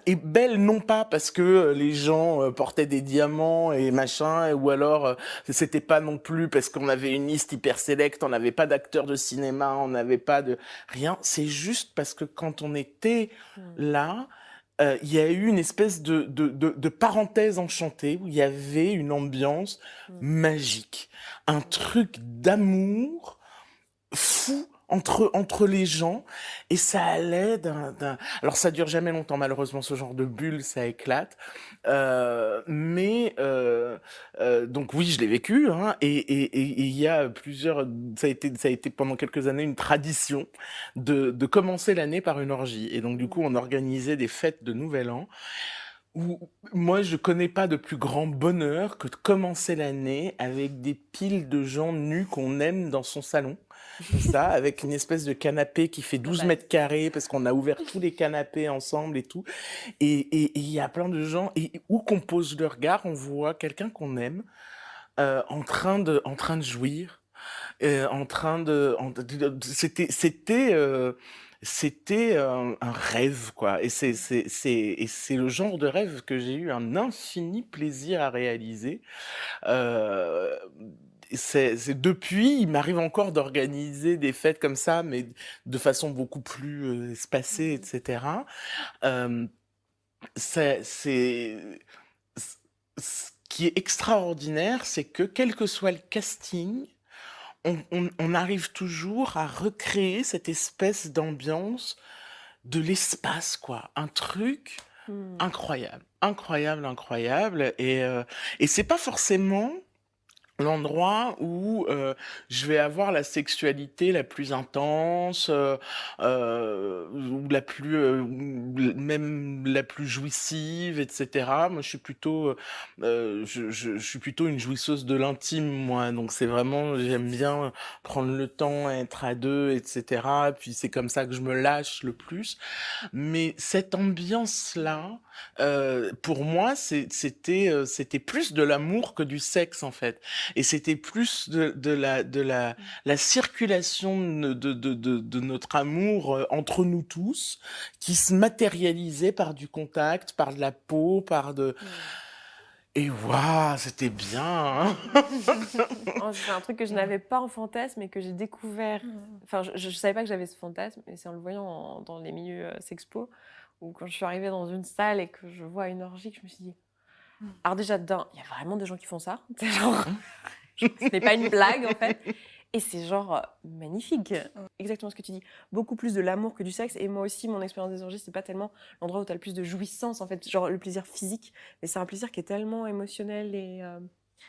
Speaker 2: Et belle non pas parce que les gens portaient des diamants et machin, ou alors c'était pas non plus parce qu'on avait une liste hyper sélecte, on n'avait pas d'acteurs de cinéma, on n'avait pas de rien. C'est juste parce que quand on était là, il y a eu une espèce de parenthèse enchantée où il y avait une ambiance magique, un truc d'amour fou entre les gens, et ça allait alors ça dure jamais longtemps malheureusement, ce genre de bulle, ça éclate, mais donc oui, je l'ai vécu, hein, et il y a plusieurs, ça a été pendant quelques années une tradition de commencer l'année par une orgie, et donc du coup on organisait des fêtes de Nouvel An où moi je connais pas de plus grand bonheur que de commencer l'année avec des piles de gens nus qu'on aime dans son salon. Ça, avec une espèce de canapé qui fait 12 mètres carrés parce qu'on a ouvert tous les canapés ensemble et tout. Et il y a plein de gens, et où qu'on pose le regard, on voit quelqu'un qu'on aime en train de jouir, c'était un rêve, quoi. Et c'est le genre de rêve que j'ai eu un infini plaisir à réaliser. Depuis, il m'arrive encore d'organiser des fêtes comme ça, mais de façon beaucoup plus espacée, etc. Euh, ce qui est extraordinaire, c'est que quel que soit le casting, on arrive toujours à recréer cette espèce d'ambiance de l'espace, quoi. Un truc incroyable, incroyable, incroyable. Et c'est pas forcément l'endroit où je vais avoir la sexualité la plus intense, ou la plus, même la plus jouissive, etc. Moi, je suis plutôt une jouisseuse de l'intime, moi. Donc, c'est vraiment, j'aime bien prendre le temps, être à deux, etc. Puis, c'est comme ça que je me lâche le plus. Mais cette ambiance-là, pour moi, c'était plus de l'amour que du sexe, en fait. Et c'était plus la circulation de notre amour entre nous tous qui se matérialisait par du contact, par de la peau, Et waouh, c'était bien, hein.
Speaker 7: Oh, c'est un truc que je n'avais pas en fantasme et que j'ai découvert. Enfin, je ne savais pas que j'avais ce fantasme, et c'est en le voyant dans les milieux sexpo, ou quand je suis arrivée dans une salle et que je vois une orgie, que je me suis dit... Alors déjà, dedans, il y a vraiment des gens qui font ça. C'est genre... ce n'est pas une blague, en fait. Et c'est genre magnifique. Exactement ce que tu dis. Beaucoup plus de l'amour que du sexe. Et moi aussi, mon expérience des orgies, c'est pas tellement l'endroit où tu as le plus de jouissance, en fait. Genre le plaisir physique. Mais c'est un plaisir qui est tellement émotionnel et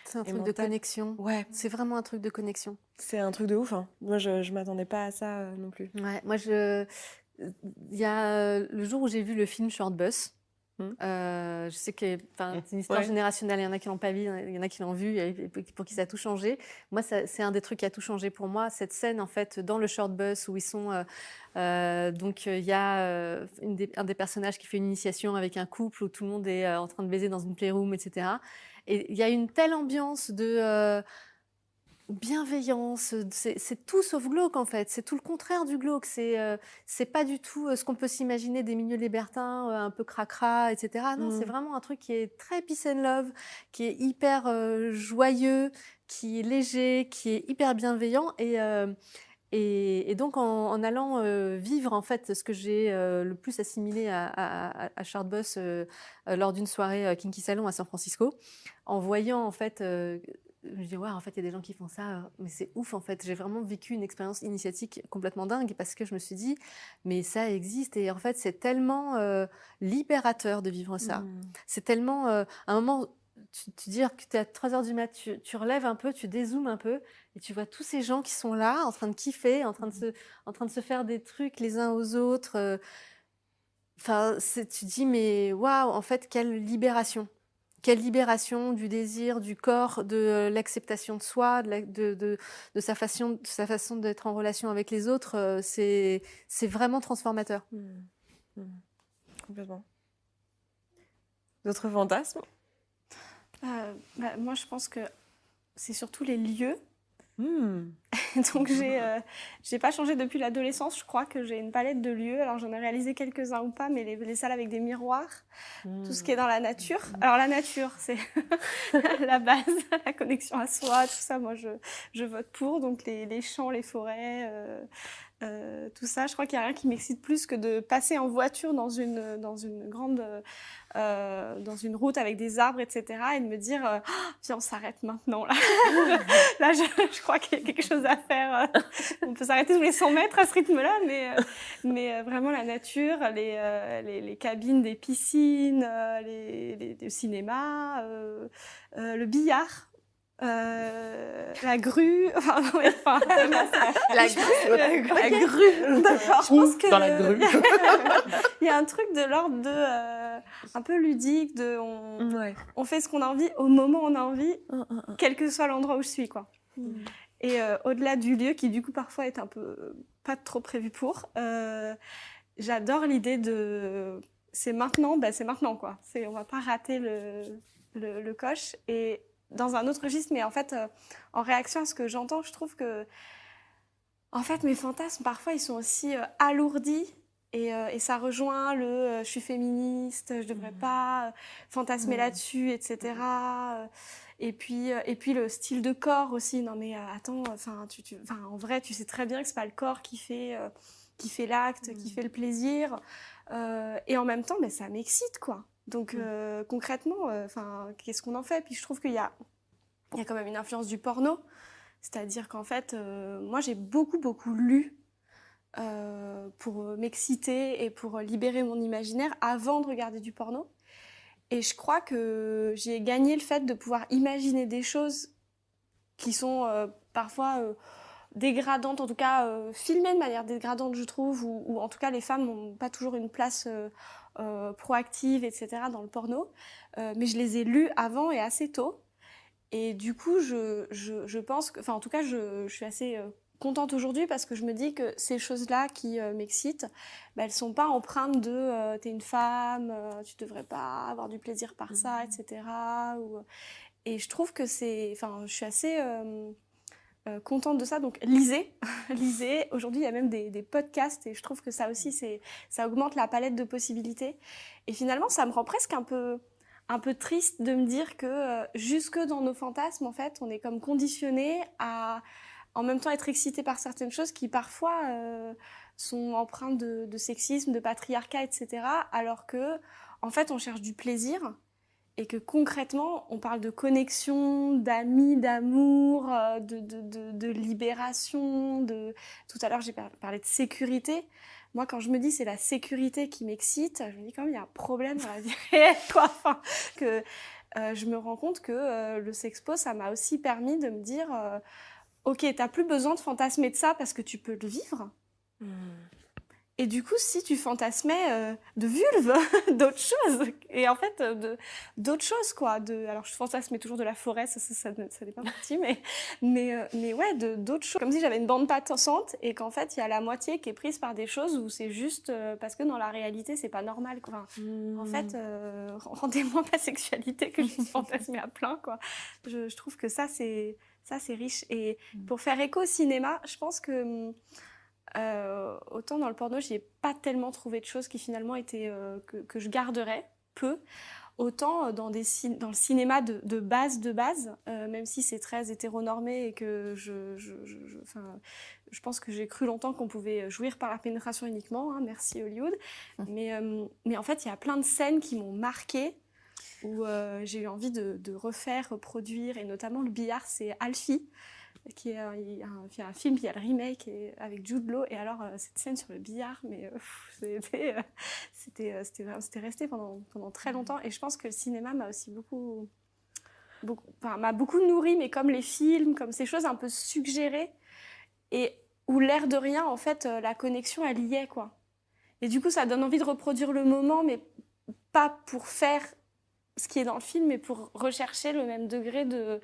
Speaker 3: c'est un truc
Speaker 7: mental.
Speaker 3: de connexion.
Speaker 7: Ouais.
Speaker 3: C'est vraiment un truc de connexion.
Speaker 7: C'est un truc de ouf, hein. Moi, je m'attendais pas à ça non plus.
Speaker 3: Ouais, moi, il y a le jour où j'ai vu le film Short Bus. Je sais que c'est une histoire générationnelle, il y en a qui l'ont pas vu, il y en a qui l'ont vu, et pour qui ça a tout changé. Moi, c'est un des trucs qui a tout changé pour moi, cette scène en fait dans le short bus où ils sont donc il y a un des personnages qui fait une initiation avec un couple où tout le monde est en train de baiser dans une playroom, etc. Et il y a une telle ambiance de bienveillance, c'est tout sauf glauque en fait, c'est tout le contraire du glauque, c'est pas du tout ce qu'on peut s'imaginer des milieux libertins, un peu cracra, etc. Non, c'est vraiment un truc qui est très peace and love, qui est hyper joyeux, qui est léger, qui est hyper bienveillant et donc en allant vivre en fait ce que j'ai le plus assimilé à Short Bus lors d'une soirée Kinky Salon à San Francisco, en voyant en fait je me dis, ouais, en fait, il y a des gens qui font ça, mais c'est ouf, en fait. J'ai vraiment vécu une expérience initiatique complètement dingue parce que je me suis dit, mais ça existe. Et en fait, c'est tellement libérateur de vivre ça. C'est tellement, à un moment, tu dis que tu es à 3h du mat, tu relèves un peu, tu dézoomes un peu, et tu vois tous ces gens qui sont là, en train de kiffer, en train de se faire des trucs les uns aux autres. Enfin, tu dis, mais waouh, en fait, quelle libération. Quelle libération du désir, du corps, de l'acceptation de soi, de sa façon d'être en relation avec les autres. C'est vraiment transformateur.
Speaker 7: Complètement. D'autres fantasmes ?
Speaker 6: Moi, je pense que c'est surtout les lieux. Donc, j'ai pas changé depuis l'adolescence. Je crois que j'ai une palette de lieux. Alors, j'en ai réalisé quelques-uns ou pas, mais les salles avec des miroirs, tout ce qui est dans la nature. Alors, la nature, c'est la base, la connexion à soi, tout ça. Moi, je vote pour. Donc, les champs, les forêts, tout ça. Je crois qu'il n'y a rien qui m'excite plus que de passer en voiture dans une grande... dans une route avec des arbres, etc. et de me dire, viens, on s'arrête maintenant. Là, je crois qu'il y a quelque chose à faire. On peut s'arrêter tous les 100 mètres à ce rythme-là, mais vraiment la nature, les cabines des piscines, le cinéma, le billard. La grue,
Speaker 5: la grue.
Speaker 6: D'accord. Je pense que
Speaker 2: dans la grue.
Speaker 6: il y a un truc de l'ordre de un peu ludique, on fait ce qu'on a envie au moment où on a envie, quel que soit l'endroit où je suis, quoi. Et au-delà du lieu qui du coup parfois est un peu pas trop prévu pour, j'adore l'idée de c'est maintenant, c'est maintenant, quoi. On va pas rater le coche. Et dans un autre registre, mais en fait, en réaction à ce que j'entends, je trouve que, en fait, mes fantasmes, parfois, ils sont aussi alourdis, et ça rejoint je suis féministe, je devrais pas fantasmer là-dessus, etc. Et puis le style de corps aussi. Non mais attends, en vrai, tu sais très bien que c'est pas le corps qui fait l'acte, qui fait le plaisir, et en même temps, ça m'excite, quoi. Donc concrètement, qu'est-ce qu'on en fait? Puis je trouve qu'il y a quand même une influence du porno, c'est-à-dire qu'en fait, moi j'ai beaucoup lu pour m'exciter et pour libérer mon imaginaire avant de regarder du porno. Et je crois que j'ai gagné le fait de pouvoir imaginer des choses qui sont parfois dégradantes, en tout cas filmées de manière dégradante, je trouve, ou en tout cas les femmes n'ont pas toujours une place proactive, etc. dans le porno. Mais je les ai lues avant et assez tôt. Et du coup, je pense que, enfin, en tout cas, je suis assez contente aujourd'hui parce que je me dis que ces choses-là qui m'excitent, bah, elles sont pas empreintes de t'es une femme, tu devrais pas avoir du plaisir par ça, etc. Et je trouve que enfin, je suis assez contente de ça. Donc, lisez, lisez. Aujourd'hui, il y a même des podcasts et je trouve que ça aussi, ça augmente la palette de possibilités. Et finalement, ça me rend presque un peu triste de me dire que jusque dans nos fantasmes, en fait, on est comme conditionné à en même temps être excité par certaines choses qui parfois sont empreintes de sexisme, de patriarcat, etc. Alors que, en fait, on cherche du plaisir et que concrètement, on parle de connexion, d'amis, d'amour, de libération. Tout à l'heure, j'ai parlé de sécurité. Moi, quand je me dis c'est la sécurité qui m'excite, je me dis quand même il y a un problème dans la vie réelle, quoi. Enfin, que je me rends compte que le sexpo, ça m'a aussi permis de me dire ok, t'as plus besoin de fantasmer de ça parce que tu peux le vivre. Et du coup, si tu fantasmais de vulve, d'autres choses, et en fait, d'autres choses, quoi. Alors, je fantasmais toujours de la forêt, ça n'est pas parti, mais ouais, d'autres choses. Comme si j'avais une bande passante et qu'en fait, il y a la moitié qui est prise par des choses où c'est juste parce que dans la réalité, c'est pas normal, quoi. En fait, rendez-moi ma sexualité que je fantasmais à plein, quoi. Je trouve que ça, c'est riche. Et pour faire écho au cinéma, je pense que autant dans le porno, j'y ai pas tellement trouvé de choses qui finalement étaient que je garderais peu. Autant dans le cinéma de base, même si c'est très hétéronormé et que je pense que j'ai cru longtemps qu'on pouvait jouir par la pénétration uniquement, hein, merci Hollywood. Mais en fait, il y a plein de scènes qui m'ont marquée où j'ai eu envie de reproduire, et notamment le billard, c'est Alfie. Il y a un film, il y a le remake avec Jude Law, et alors cette scène sur le billard, mais c'était resté pendant très longtemps, et je pense que le cinéma m'a aussi m'a beaucoup nourri, mais comme les films, comme ces choses un peu suggérées, et où l'air de rien, en fait, la connexion, elle y est, quoi. Et du coup, ça donne envie de reproduire le moment, mais pas pour faire ce qui est dans le film, mais pour rechercher le même degré de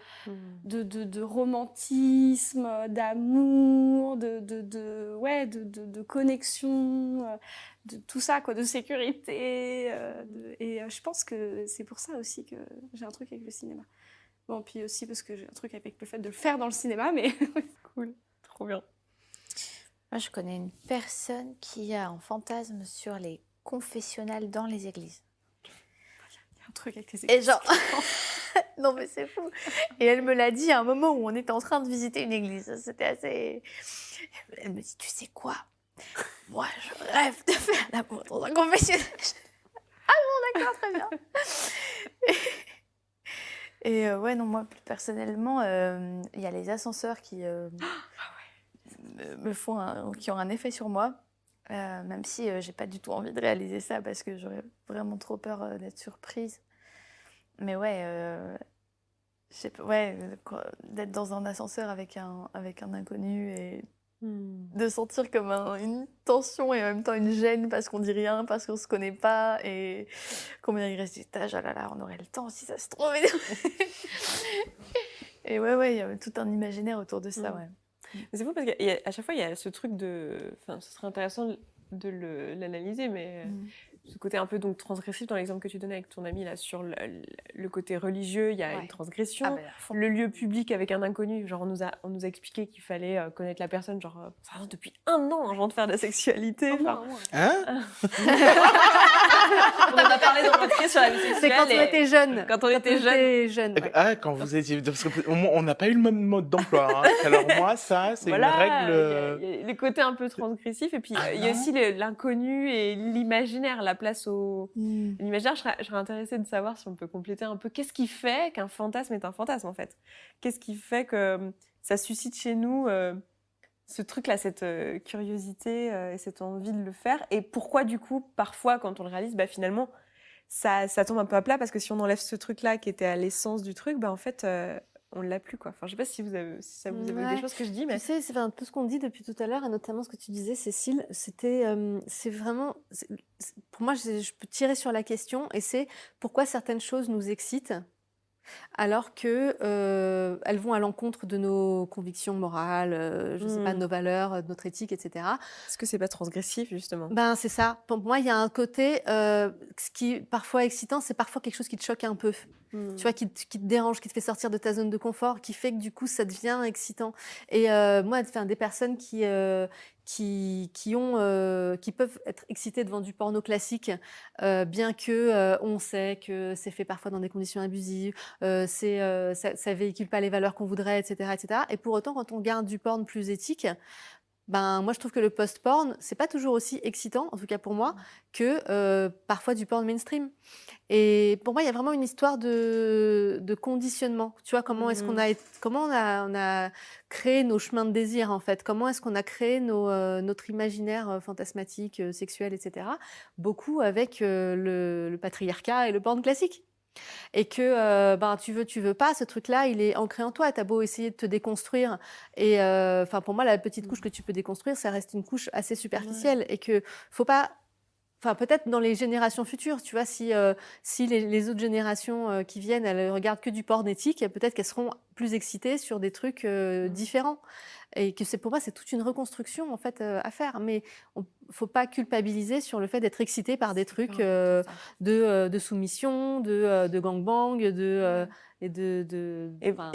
Speaker 6: romantisme, d'amour, de connexion, de tout ça, quoi, de sécurité. Et je pense que c'est pour ça aussi que j'ai un truc avec le cinéma. Bon, puis aussi parce que j'ai un truc avec le fait de le faire dans le cinéma, mais
Speaker 7: Cool, trop bien.
Speaker 5: Moi, je connais une personne qui a un fantasme sur les confessionnals dans les églises.
Speaker 6: un truc avec les
Speaker 5: Et genre, non mais c'est fou. Et elle me l'a dit à un moment où on était en train de visiter une église. C'était assez... Elle me dit, tu sais quoi? Moi, je rêve de faire l'amour dans un confessionnal. Ah bon, d'accord, très bien. Et ouais, non, moi, plus personnellement, il y a les ascenseurs qui me font qui ont un effet sur moi. Même si j'ai pas du tout envie de réaliser ça parce que j'aurais vraiment trop peur d'être surprise. Mais ouais, d'être dans un ascenseur avec un inconnu et de sentir comme une tension et en même temps une gêne parce qu'on dit rien, parce qu'on se connaît pas et combien il reste d'étages, ah là là, on aurait le temps si ça se trouve. Et ouais, il y a tout un imaginaire autour de ça, ouais.
Speaker 7: Mais c'est fou parce qu'à chaque fois, il y a ce truc de... Enfin, ce serait intéressant de l'analyser, mais ce côté un peu donc transgressif dans l'exemple que tu donnais avec ton ami là, sur le côté religieux, il y a une transgression. Ah ben, le lieu public avec un inconnu, genre on nous a expliqué qu'il fallait connaître la personne genre depuis 1 an avant de faire de la sexualité.
Speaker 2: Hein
Speaker 7: On en a parlé dans notre sur la vie sexuelle.
Speaker 3: C'est quand on était jeune.
Speaker 7: Quand on était jeune.
Speaker 3: Ouais.
Speaker 2: Ah, quand vous étiez... Parce qu'on n'a pas eu le même mode d'emploi. Hein. Alors moi, ça, c'est une règle...
Speaker 7: Il y a les côtés un peu transgressifs, et puis il y a aussi l'inconnu et l'imaginaire, la place au... L'imaginaire, je serais intéressée de savoir si on peut compléter un peu. Qu'est-ce qui fait qu'un fantasme est un fantasme, en fait? Qu'est-ce qui fait que ça suscite chez nous ce truc-là, cette curiosité et cette envie de le faire? Et pourquoi, du coup, parfois, quand on le réalise, finalement, ça tombe un peu à plat, parce que si on enlève ce truc-là qui était à l'essence du truc, en fait, on l'a plus, quoi. Enfin, je sais pas si ça vous évoque
Speaker 3: Ouais.
Speaker 7: des choses que je dis, mais
Speaker 3: Tu sais, c'est un peu ce qu'on dit depuis tout à l'heure, et notamment ce que tu disais, Cécile, c'est vraiment, pour moi, je peux tirer sur la question, et c'est pourquoi certaines choses nous excitent, alors que elles vont à l'encontre de nos convictions morales, je sais pas, de nos valeurs, de notre éthique, etc.
Speaker 7: est-ce que c'est pas transgressif, justement?
Speaker 3: Ben, c'est ça. Pour moi, il y a un côté, ce qui est parfois excitant, c'est parfois quelque chose qui te choque un peu. Tu vois, qui te dérange, qui te fait sortir de ta zone de confort, qui fait que du coup, ça devient excitant. Et moi, des personnes qui peuvent être excitées devant du porno classique, bien que on sait que c'est fait parfois dans des conditions abusives, ça véhicule pas les valeurs qu'on voudrait, etc., etc. Et pour autant, quand on regarde du porn plus éthique, ben, moi, je trouve que le post-porn, c'est pas toujours aussi excitant, en tout cas pour moi, que parfois du porn mainstream. Et pour moi, il y a vraiment une histoire de conditionnement. Tu vois, comment est-ce qu'on on a créé nos chemins de désir, en fait? Comment est-ce qu'on a créé notre imaginaire fantasmatique, sexuel, etc. Beaucoup avec le patriarcat et le porn classique. Et que ben, tu veux pas, ce truc-là, il est ancré en toi. Tu as beau essayer de te déconstruire. Et pour moi, la petite couche que tu peux déconstruire, ça reste une couche assez superficielle. Et que faut pas. Enfin, peut-être dans les générations futures, tu vois, si les autres générations qui viennent, elles regardent que du porn éthique, peut-être qu'elles seront plus excitées sur des trucs différents. Et que pour moi, c'est toute une reconstruction en fait à faire. Mais faut pas culpabiliser sur le fait d'être excité par des trucs de soumission, de gangbang,
Speaker 7: Et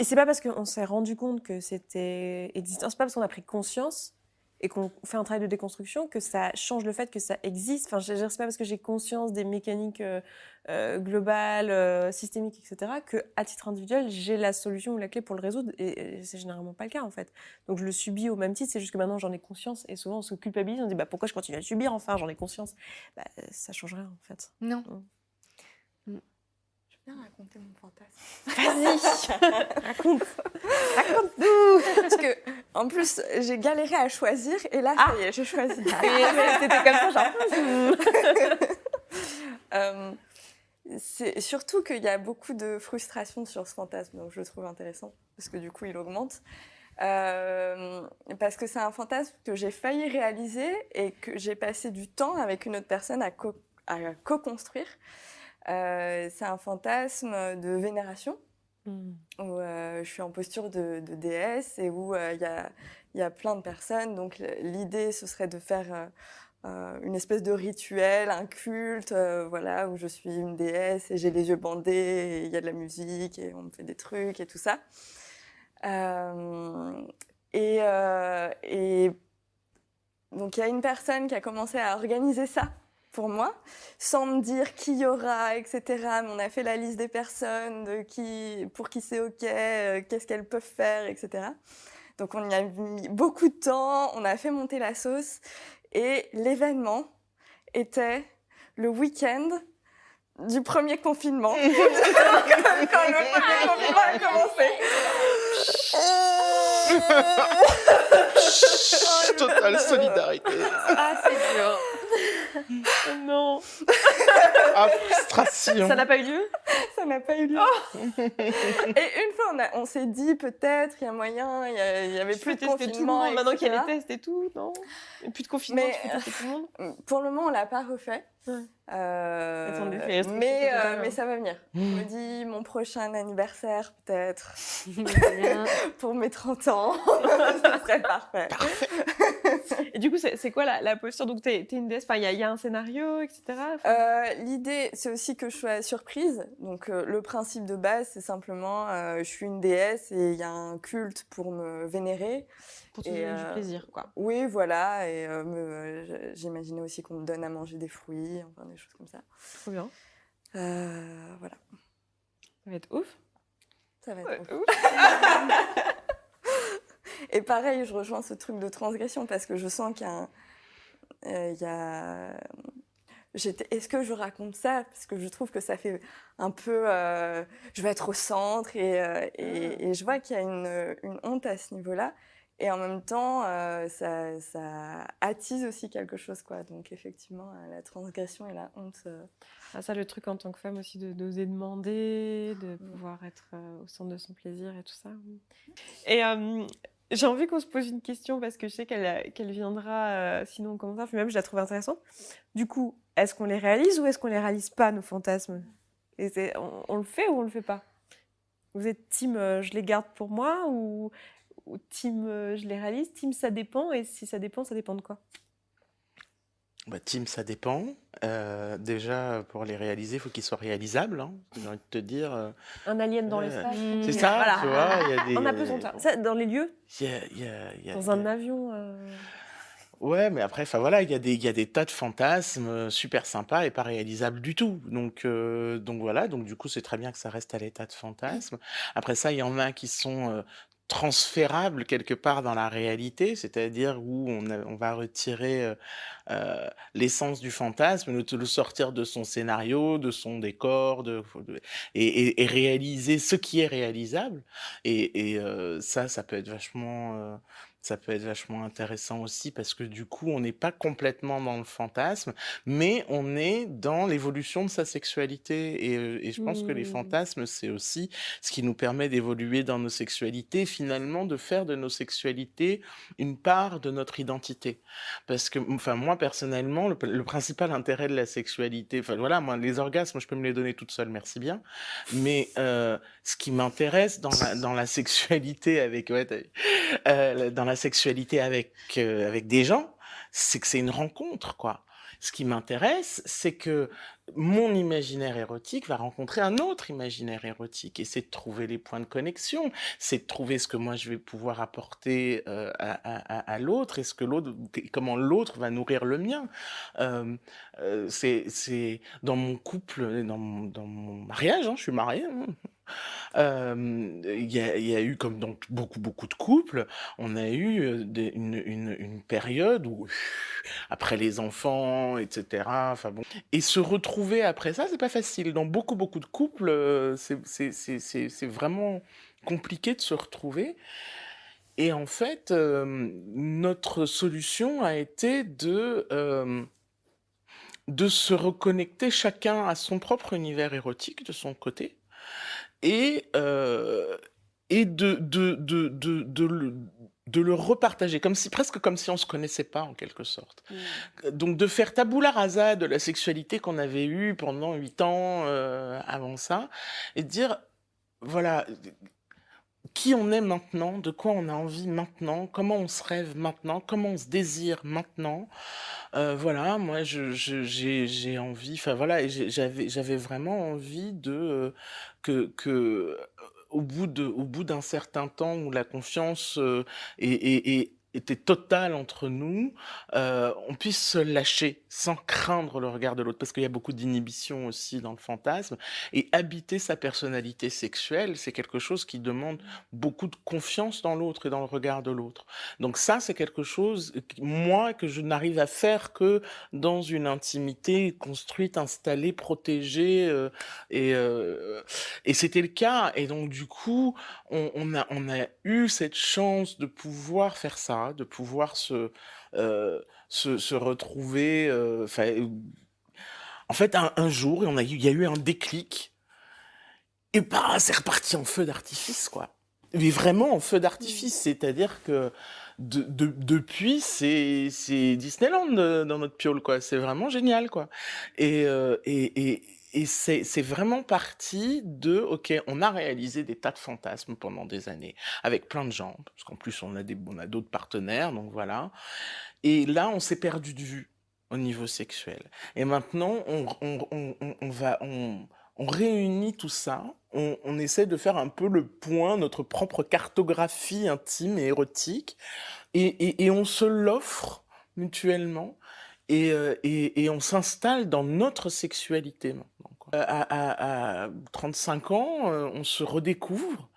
Speaker 7: c'est pas parce qu'on s'est rendu compte que c'était existant, c'est pas parce qu'on a pris conscience et qu'on fait un travail de déconstruction que ça change le fait que ça existe. Enfin, c'est pas parce que j'ai conscience des mécaniques globales, systémiques, etc., qu'à titre individuel, j'ai la solution ou la clé pour le résoudre. Et c'est généralement pas le cas, en fait. Donc, je le subis au même titre, c'est juste que maintenant, j'en ai conscience. Et souvent, on se culpabilise, on se dit bah, pourquoi je continue à le subir? Enfin, j'en ai conscience. Bah, ça change rien, en fait.
Speaker 3: Non.
Speaker 4: Je vais bien raconter mon fantasme.
Speaker 7: Vas-y. Raconte-nous.
Speaker 4: Parce que, en plus, j'ai galéré à choisir, et là, ça y est, j'ai choisi.
Speaker 7: C'était comme ça, genre.
Speaker 4: C'est surtout qu'il y a beaucoup de frustration sur ce fantasme, donc je le trouve intéressant, parce que du coup, il augmente. Parce que c'est un fantasme que j'ai failli réaliser et que j'ai passé du temps avec une autre personne à co-construire. C'est un fantasme de vénération, où je suis en posture de déesse et où il y a plein de personnes. Donc l'idée, ce serait de faire une espèce de rituel, un culte, voilà, où je suis une déesse et j'ai les yeux bandés, et il y a de la musique et on me fait des trucs et tout ça. Et donc il y a une personne qui a commencé à organiser ça pour moi, sans me dire qui y aura, etc. Mais on a fait la liste des personnes, pour qui c'est OK, qu'est-ce qu'elles peuvent faire, etc. Donc on y a mis beaucoup de temps, on a fait monter la sauce. Et l'événement était le week-end du premier confinement. Quand le premier confinement a commencé.
Speaker 2: Totale solidarité.
Speaker 3: Ah, c'est dur.
Speaker 7: Non.
Speaker 2: Ah, frustration.
Speaker 7: Ça n'a pas eu lieu?
Speaker 4: Ça n'a pas eu lieu. Et une fois, on s'est dit peut-être, il y a moyen, il y avait plus de
Speaker 7: tester tout le
Speaker 4: confinement,
Speaker 7: monde, maintenant qu'il y a
Speaker 4: etc.
Speaker 7: les tests et tout, non? Et plus de confinement,
Speaker 4: Mais
Speaker 7: tu peux tester tout le monde?
Speaker 4: pour le moment, on l'a pas refait.
Speaker 7: Ouais.
Speaker 4: Mais ça va venir. Je me dis, mon prochain anniversaire, peut-être, pour mes 30 ans, ça serait parfait.
Speaker 7: Et du coup, c'est quoi la posture? Donc, t'es une déesse, enfin, il y a un scénario, etc.
Speaker 4: L'idée, c'est aussi que je sois surprise. Donc, le principe de base, c'est simplement, je suis une déesse et il y a un culte pour me vénérer.
Speaker 7: Pour te donner du plaisir, quoi.
Speaker 4: Oui, voilà. Et j'imaginais aussi qu'on me donne à manger des fruits, enfin des choses comme ça.
Speaker 7: Trop bien.
Speaker 4: Voilà.
Speaker 7: Ça va être ouf.
Speaker 4: Ça va être ouf. Et pareil, je rejoins ce truc de transgression parce que je sens qu'il y a... Est-ce que je raconte ça? Parce que je trouve que ça fait un peu... je vais être au centre et je vois qu'il y a une honte à ce niveau-là Et en même temps, ça attise aussi quelque chose, quoi. Donc effectivement, la transgression et la honte.
Speaker 7: Ah, ça, le truc en tant que femme aussi, d'oser demander, de pouvoir être au centre de son plaisir et tout ça. Et j'ai envie qu'on se pose une question parce que je sais qu'elle viendra sinon en commentaire, puis même je la trouve intéressante. Du coup, est-ce qu'on les réalise ou est-ce qu'on les réalise pas, nos fantasmes? Et on le fait ou on le fait pas? Vous êtes team je les garde pour moi ou team je les réalise? Team ça dépend, et si ça dépend de quoi?
Speaker 2: Bah, team, ça dépend. Déjà, pour les réaliser, il faut qu'ils soient réalisables, hein. J'ai envie de te dire.
Speaker 7: Un alien dans
Speaker 2: Ouais.
Speaker 7: l'espace?
Speaker 2: C'est ça,
Speaker 7: Voilà.
Speaker 2: tu vois, il y a des.
Speaker 7: On a besoin de ça. Ça, dans les lieux?
Speaker 2: Il y a-
Speaker 7: Dans un avion
Speaker 2: Ouais, mais après, enfin voilà, il y a des tas de fantasmes super sympas et pas réalisables du tout. Donc voilà, donc du coup, c'est très bien que ça reste à l'état de fantasme. Après ça, il y en a qui sont transférables quelque part dans la réalité, c'est-à-dire où on va retirer l'essence du fantasme, le sortir de son scénario, de son décor, et réaliser ce qui est réalisable. Ça peut être vachement. Ça peut être vachement intéressant aussi parce que du coup, on n'est pas complètement dans le fantasme, mais on est dans l'évolution de sa sexualité. Et je pense que les fantasmes, c'est aussi ce qui nous permet d'évoluer dans nos sexualités, finalement, de faire de nos sexualités une part de notre identité. Parce que, enfin, moi, personnellement, le principal intérêt de la sexualité, enfin voilà, moi, les orgasmes, je peux me les donner toute seule, merci bien. Mais ce qui m'intéresse dans la sexualité avec, ouais, dans la sexualité avec des gens, c'est que c'est une rencontre, quoi. Ce qui m'intéresse, c'est que mon imaginaire érotique va rencontrer un autre imaginaire érotique. Et c'est de trouver les points de connexion, c'est de trouver ce que moi je vais pouvoir apporter à l'autre et comment l'autre va nourrir le mien. C'est dans mon couple, dans mon mariage, hein, je suis marié, hein. Il y a eu, comme dans beaucoup de couples, on a eu une période où, après les enfants, etc., enfin bon, et se retrouver après ça, c'est pas facile. Dans beaucoup de couples, c'est vraiment compliqué de se retrouver. Et en fait, notre solution a été de se reconnecter chacun à son propre univers érotique de son côté et de le repartager, presque comme si on se connaissait pas en quelque sorte. Donc de faire tabula rasa de la sexualité qu'on avait eue pendant 8 ans avant ça, et de dire, voilà, qui on est maintenant, de quoi on a envie maintenant, comment on se rêve maintenant, comment on se désire maintenant. Voilà, moi j'ai envie, enfin voilà, et j'avais vraiment envie que au bout d'un certain temps où la confiance était totale entre nous, on puisse se lâcher sans craindre le regard de l'autre, parce qu'il y a beaucoup d'inhibition aussi dans le fantasme, et habiter sa personnalité sexuelle, c'est quelque chose qui demande beaucoup de confiance dans l'autre et dans le regard de l'autre. Donc ça, c'est quelque chose, moi, que je n'arrive à faire que dans une intimité construite, installée, protégée, et c'était le cas. Et donc du coup, on a eu cette chance de pouvoir faire ça, de pouvoir se retrouver. En fait, un jour, il y a eu un déclic, et bah, c'est reparti en feu d'artifice, quoi. Mais vraiment en feu d'artifice, c'est-à-dire que depuis, c'est Disneyland dans notre piole, quoi. C'est vraiment génial, quoi. Et c'est vraiment parti de, ok, on a réalisé des tas de fantasmes pendant des années, avec plein de gens, parce qu'en plus on a d'autres partenaires, donc voilà. Et là, on s'est perdu de vue au niveau sexuel. Et maintenant, on réunit tout ça, on essaie de faire un peu le point, notre propre cartographie intime et érotique, et on se l'offre mutuellement, et on s'installe dans notre sexualité maintenant, quoi. À 35 ans, on se redécouvre.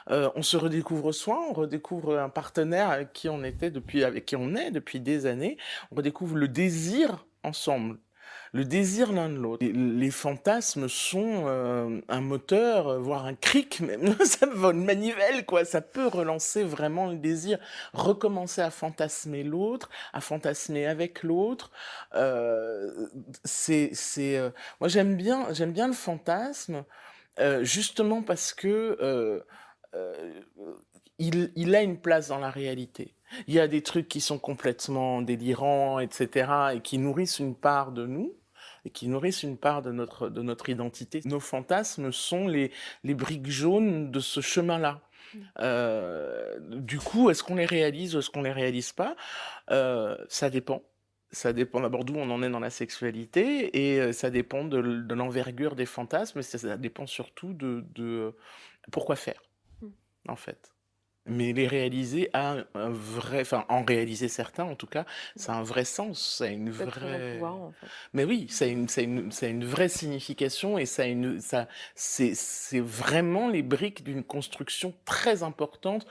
Speaker 2: On se redécouvre soi, on redécouvre un partenaire avec qui on est depuis des années, on redécouvre le désir ensemble. Le désir l'un de l'autre. Les fantasmes sont un moteur, voire un cric même, ça va une manivelle quoi, ça peut relancer vraiment le désir, recommencer à fantasmer l'autre, à fantasmer avec l'autre. Moi j'aime bien le fantasme, justement parce que il a une place dans la réalité. Il y a des trucs qui sont complètement délirants, etc., et qui nourrissent une part de nous, et qui nourrissent une part de notre identité. Nos fantasmes sont les briques jaunes de ce chemin-là. Du coup, est-ce qu'on les réalise ou est-ce qu'on les réalise pas? Ça dépend. Ça dépend d'abord d'où on en est dans la sexualité, et ça dépend de l'envergure des fantasmes, et ça dépend surtout de pourquoi faire, en fait. Mais les réaliser a un vrai, enfin en réaliser certains en tout cas, ça a un vrai sens, ça a une
Speaker 7: Peut-être un
Speaker 2: vraie.
Speaker 7: pouvoir, en fait.
Speaker 2: Mais oui, ça a une vraie signification, et c'est vraiment les briques d'une construction très importante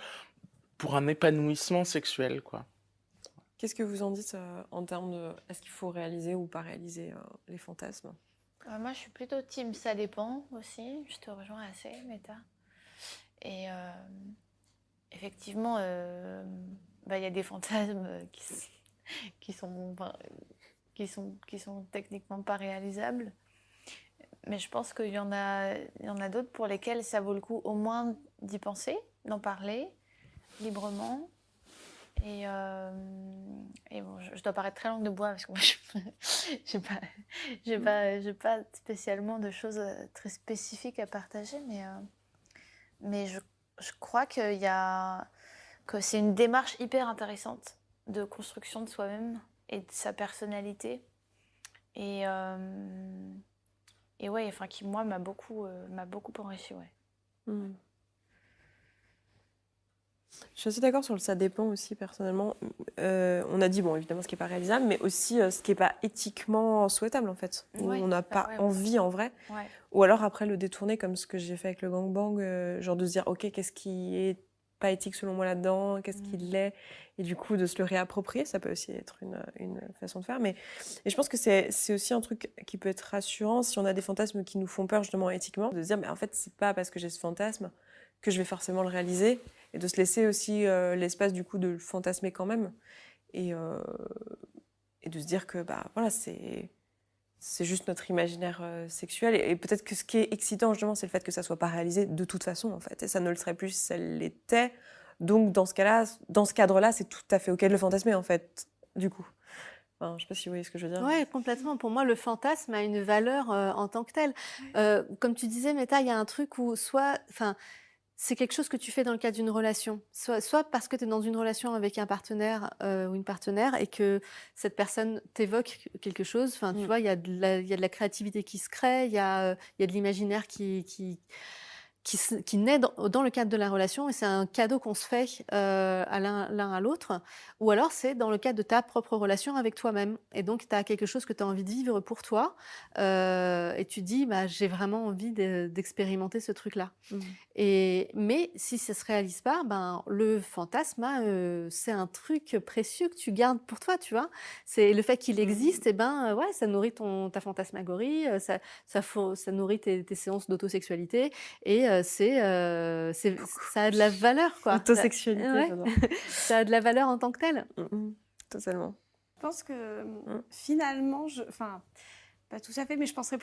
Speaker 2: pour un épanouissement sexuel, quoi.
Speaker 7: Qu'est-ce que vous en dites en termes de est-ce qu'il faut réaliser ou pas réaliser les fantasmes?
Speaker 5: Moi, je suis plutôt team ça dépend aussi. Je te rejoins assez, Meta. Et effectivement, il y a des fantasmes qui sont techniquement pas réalisables. Mais je pense qu'il y en a d'autres pour lesquels ça vaut le coup au moins d'y penser, d'en parler librement. Et bon, je dois paraître très langue de bois parce que moi, j'ai pas spécialement de choses très spécifiques à partager, mais je crois que c'est une démarche hyper intéressante de construction de soi-même et de sa personnalité. Et ouais, enfin, qui, moi, m'a beaucoup enrichi, ouais.
Speaker 7: Je suis assez d'accord sur le ça dépend aussi, personnellement. On a dit, bon, évidemment, ce qui n'est pas réalisable, mais aussi ce qui n'est pas éthiquement souhaitable, en fait. Où
Speaker 5: Ouais,
Speaker 7: on n'a pas
Speaker 5: ouais.
Speaker 7: envie, en vrai.
Speaker 5: Ouais.
Speaker 7: Ou alors, après, le détourner, comme ce que j'ai fait avec le gangbang, genre de se dire, OK, qu'est-ce qui est pas éthique selon moi là-dedans? Qu'est-ce qui l'est? Et du coup, de se le réapproprier, ça peut aussi être une façon de faire. Et je pense que c'est aussi un truc qui peut être rassurant si on a des fantasmes qui nous font peur, justement, éthiquement, de se dire, mais en fait, c'est pas parce que j'ai ce fantasme que je vais forcément le réaliser, et de se laisser aussi l'espace du coup de le fantasmer quand même, et de se dire que voilà, c'est juste notre imaginaire sexuel, et peut-être que ce qui est excitant justement, c'est le fait que ça soit pas réalisé de toute façon, en fait, et ça ne le serait plus si ça l'était. Donc dans ce cas-là, dans ce cadre-là, c'est tout à fait ok de le fantasmer, en fait, du coup. Enfin, je sais pas si vous voyez ce que je veux dire.
Speaker 3: Oui, complètement. Pour moi, le fantasme a une valeur en tant que tel. Comme tu disais, Meta, il y a un truc où c'est quelque chose que tu fais dans le cadre d'une relation. Soit parce que tu es dans une relation avec un partenaire ou une partenaire et que cette personne t'évoque quelque chose. Enfin, tu vois, il y a de la créativité qui se crée, il y a de l'imaginaire qui naît dans le cadre de la relation, et c'est un cadeau qu'on se fait à l'un à l'autre. Ou alors c'est dans le cadre de ta propre relation avec toi-même. Et donc tu as quelque chose que tu as envie de vivre pour toi, et tu dis j'ai vraiment envie d'expérimenter ce truc-là. Mais si ça se réalise pas, le fantasme, c'est un truc précieux que tu gardes pour toi, tu vois. C'est le fait qu'il existe, et ça nourrit ta fantasmagorie, ça nourrit tes séances d'autosexualité, et ça a de la valeur, quoi.
Speaker 7: Autosexualité,
Speaker 3: Ouais.
Speaker 7: j'adore.
Speaker 3: Ça a de la valeur en tant que telle.
Speaker 7: Totalement.
Speaker 6: Je pense que finalement, pas tout à fait, mais je pencherais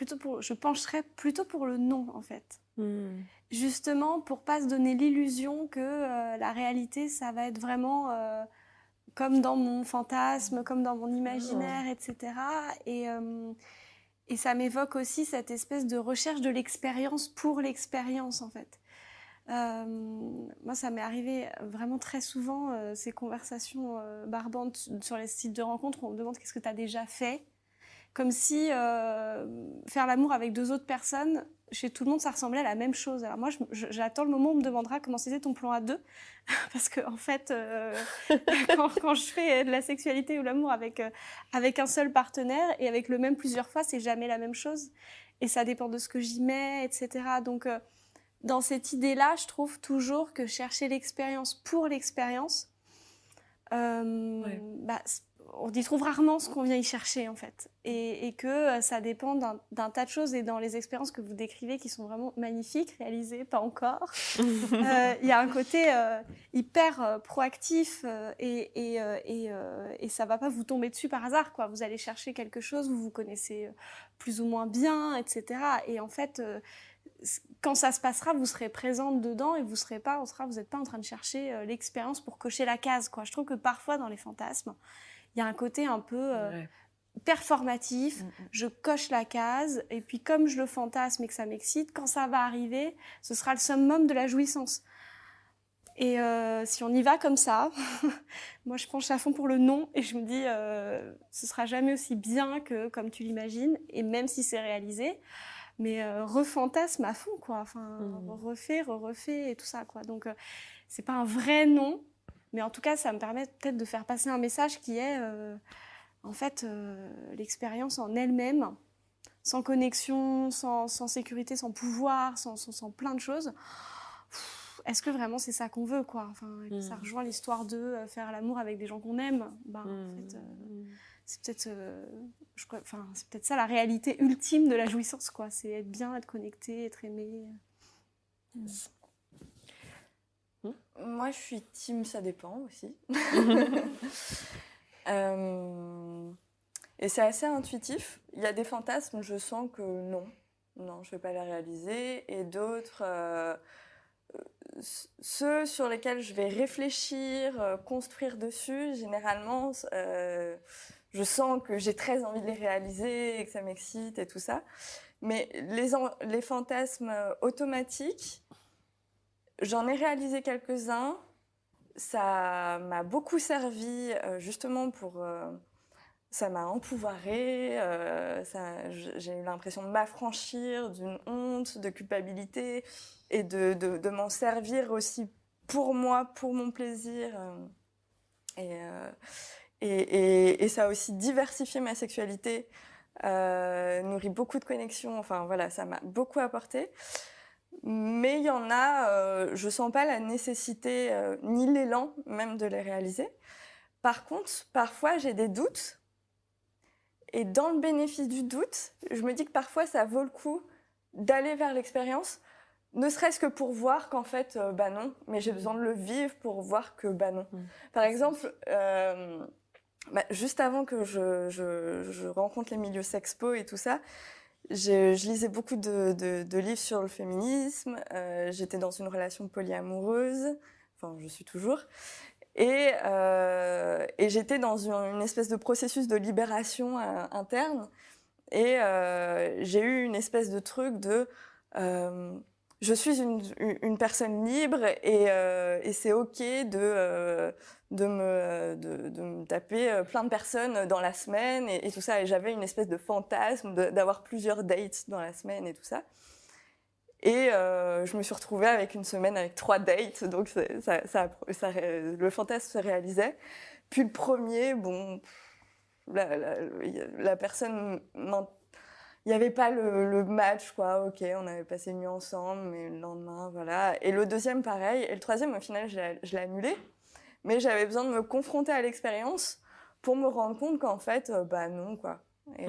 Speaker 6: plutôt pour le non, en fait. Justement, pour pas se donner l'illusion que la réalité, ça va être vraiment comme dans mon fantasme, comme dans mon imaginaire, etc. Et ça m'évoque aussi cette espèce de recherche de l'expérience pour l'expérience, en fait. Moi, ça m'est arrivé vraiment très souvent, ces conversations barbantes sur les sites de rencontres où on me demande qu'est-ce que tu as déjà fait. Comme si faire l'amour avec 2 autres personnes, chez tout le monde, ça ressemblait à la même chose. Alors moi, j'attends le moment où on me demandera comment c'était ton plan à 2. Parce que, en fait, quand je fais de la sexualité ou l'amour avec un seul partenaire et avec le même plusieurs fois, c'est jamais la même chose. Et ça dépend de ce que j'y mets, etc. Donc, dans cette idée-là, je trouve toujours que chercher l'expérience pour l'expérience, on y trouve rarement ce qu'on vient y chercher en fait, et que ça dépend d'un tas de choses. Et dans les expériences que vous décrivez, qui sont vraiment magnifiques, réalisées, pas encore, il y a un côté hyper proactif, et ça va pas vous tomber dessus par hasard, quoi. Vous allez chercher quelque chose, vous vous connaissez plus ou moins bien, etc. Et en fait, quand ça se passera, vous serez présente dedans et vous n'êtes pas en train de chercher l'expérience pour cocher la case, quoi. Je trouve que parfois dans les fantasmes, il y a un côté un peu performatif. Je coche la case et puis comme je le fantasme et que ça m'excite, quand ça va arriver, ce sera le summum de la jouissance. Et si on y va comme ça, moi je penche à fond pour le non et je me dis ce sera jamais aussi bien que comme tu l'imagines, et même si c'est réalisé, mais refantasme à fond, quoi. Enfin, refait et tout ça, quoi. Donc c'est pas un vrai non, mais en tout cas ça me permet peut-être de faire passer un message qui est en fait l'expérience en elle-même, sans connexion, sans sécurité, sans pouvoir, sans plein de choses. Est-ce que vraiment c'est ça qu'on veut, quoi? Enfin, ça rejoint l'histoire de faire l'amour avec des gens qu'on aime. En fait, c'est peut-être ça la réalité ultime de la jouissance, quoi. C'est être bien, être connecté, être aimé.
Speaker 4: Moi, je suis team ça dépend aussi. Et c'est assez intuitif. Il y a des fantasmes, je sens que non, je ne vais pas les réaliser. Et d'autres, ceux sur lesquels je vais réfléchir, construire dessus, généralement, je sens que j'ai très envie de les réaliser et que ça m'excite et tout ça. Mais les fantasmes automatiques, j'en ai réalisé quelques-uns. Ça m'a beaucoup servi justement pour... ça m'a empouvoirée, j'ai eu l'impression de m'affranchir d'une honte, de culpabilité et de m'en servir aussi pour moi, pour mon plaisir. Et ça a aussi diversifié ma sexualité, nourri beaucoup de connexions, enfin voilà, ça m'a beaucoup apporté. Mais il y en a, je sens pas la nécessité, ni l'élan même de les réaliser. Par contre, parfois j'ai des doutes. Et dans le bénéfice du doute, je me dis que parfois ça vaut le coup d'aller vers l'expérience, ne serait-ce que pour voir qu'en fait, bah non, mais j'ai besoin de le vivre pour voir que bah non. Par exemple, juste avant que je rencontre les milieux sexpo et tout ça, je lisais beaucoup de livres sur le féminisme, j'étais dans une relation polyamoureuse, enfin je suis toujours, et j'étais dans une espèce de processus de libération interne, et j'ai eu une espèce de truc de je suis une personne libre et c'est ok de me taper plein de personnes dans la semaine et tout ça. Et j'avais une espèce de fantasme d'avoir plusieurs dates dans la semaine et tout ça. Et je me suis retrouvée avec une semaine avec 3 dates, donc le fantasme se réalisait. Puis le premier, bon, la personne, il n'y avait pas le match, quoi. Ok, on avait passé une nuit ensemble, mais le lendemain, voilà. Et le deuxième, pareil. Et le troisième, au final, je l'ai annulé. Mais j'avais besoin de me confronter à l'expérience pour me rendre compte qu'en fait, bah non, quoi. Et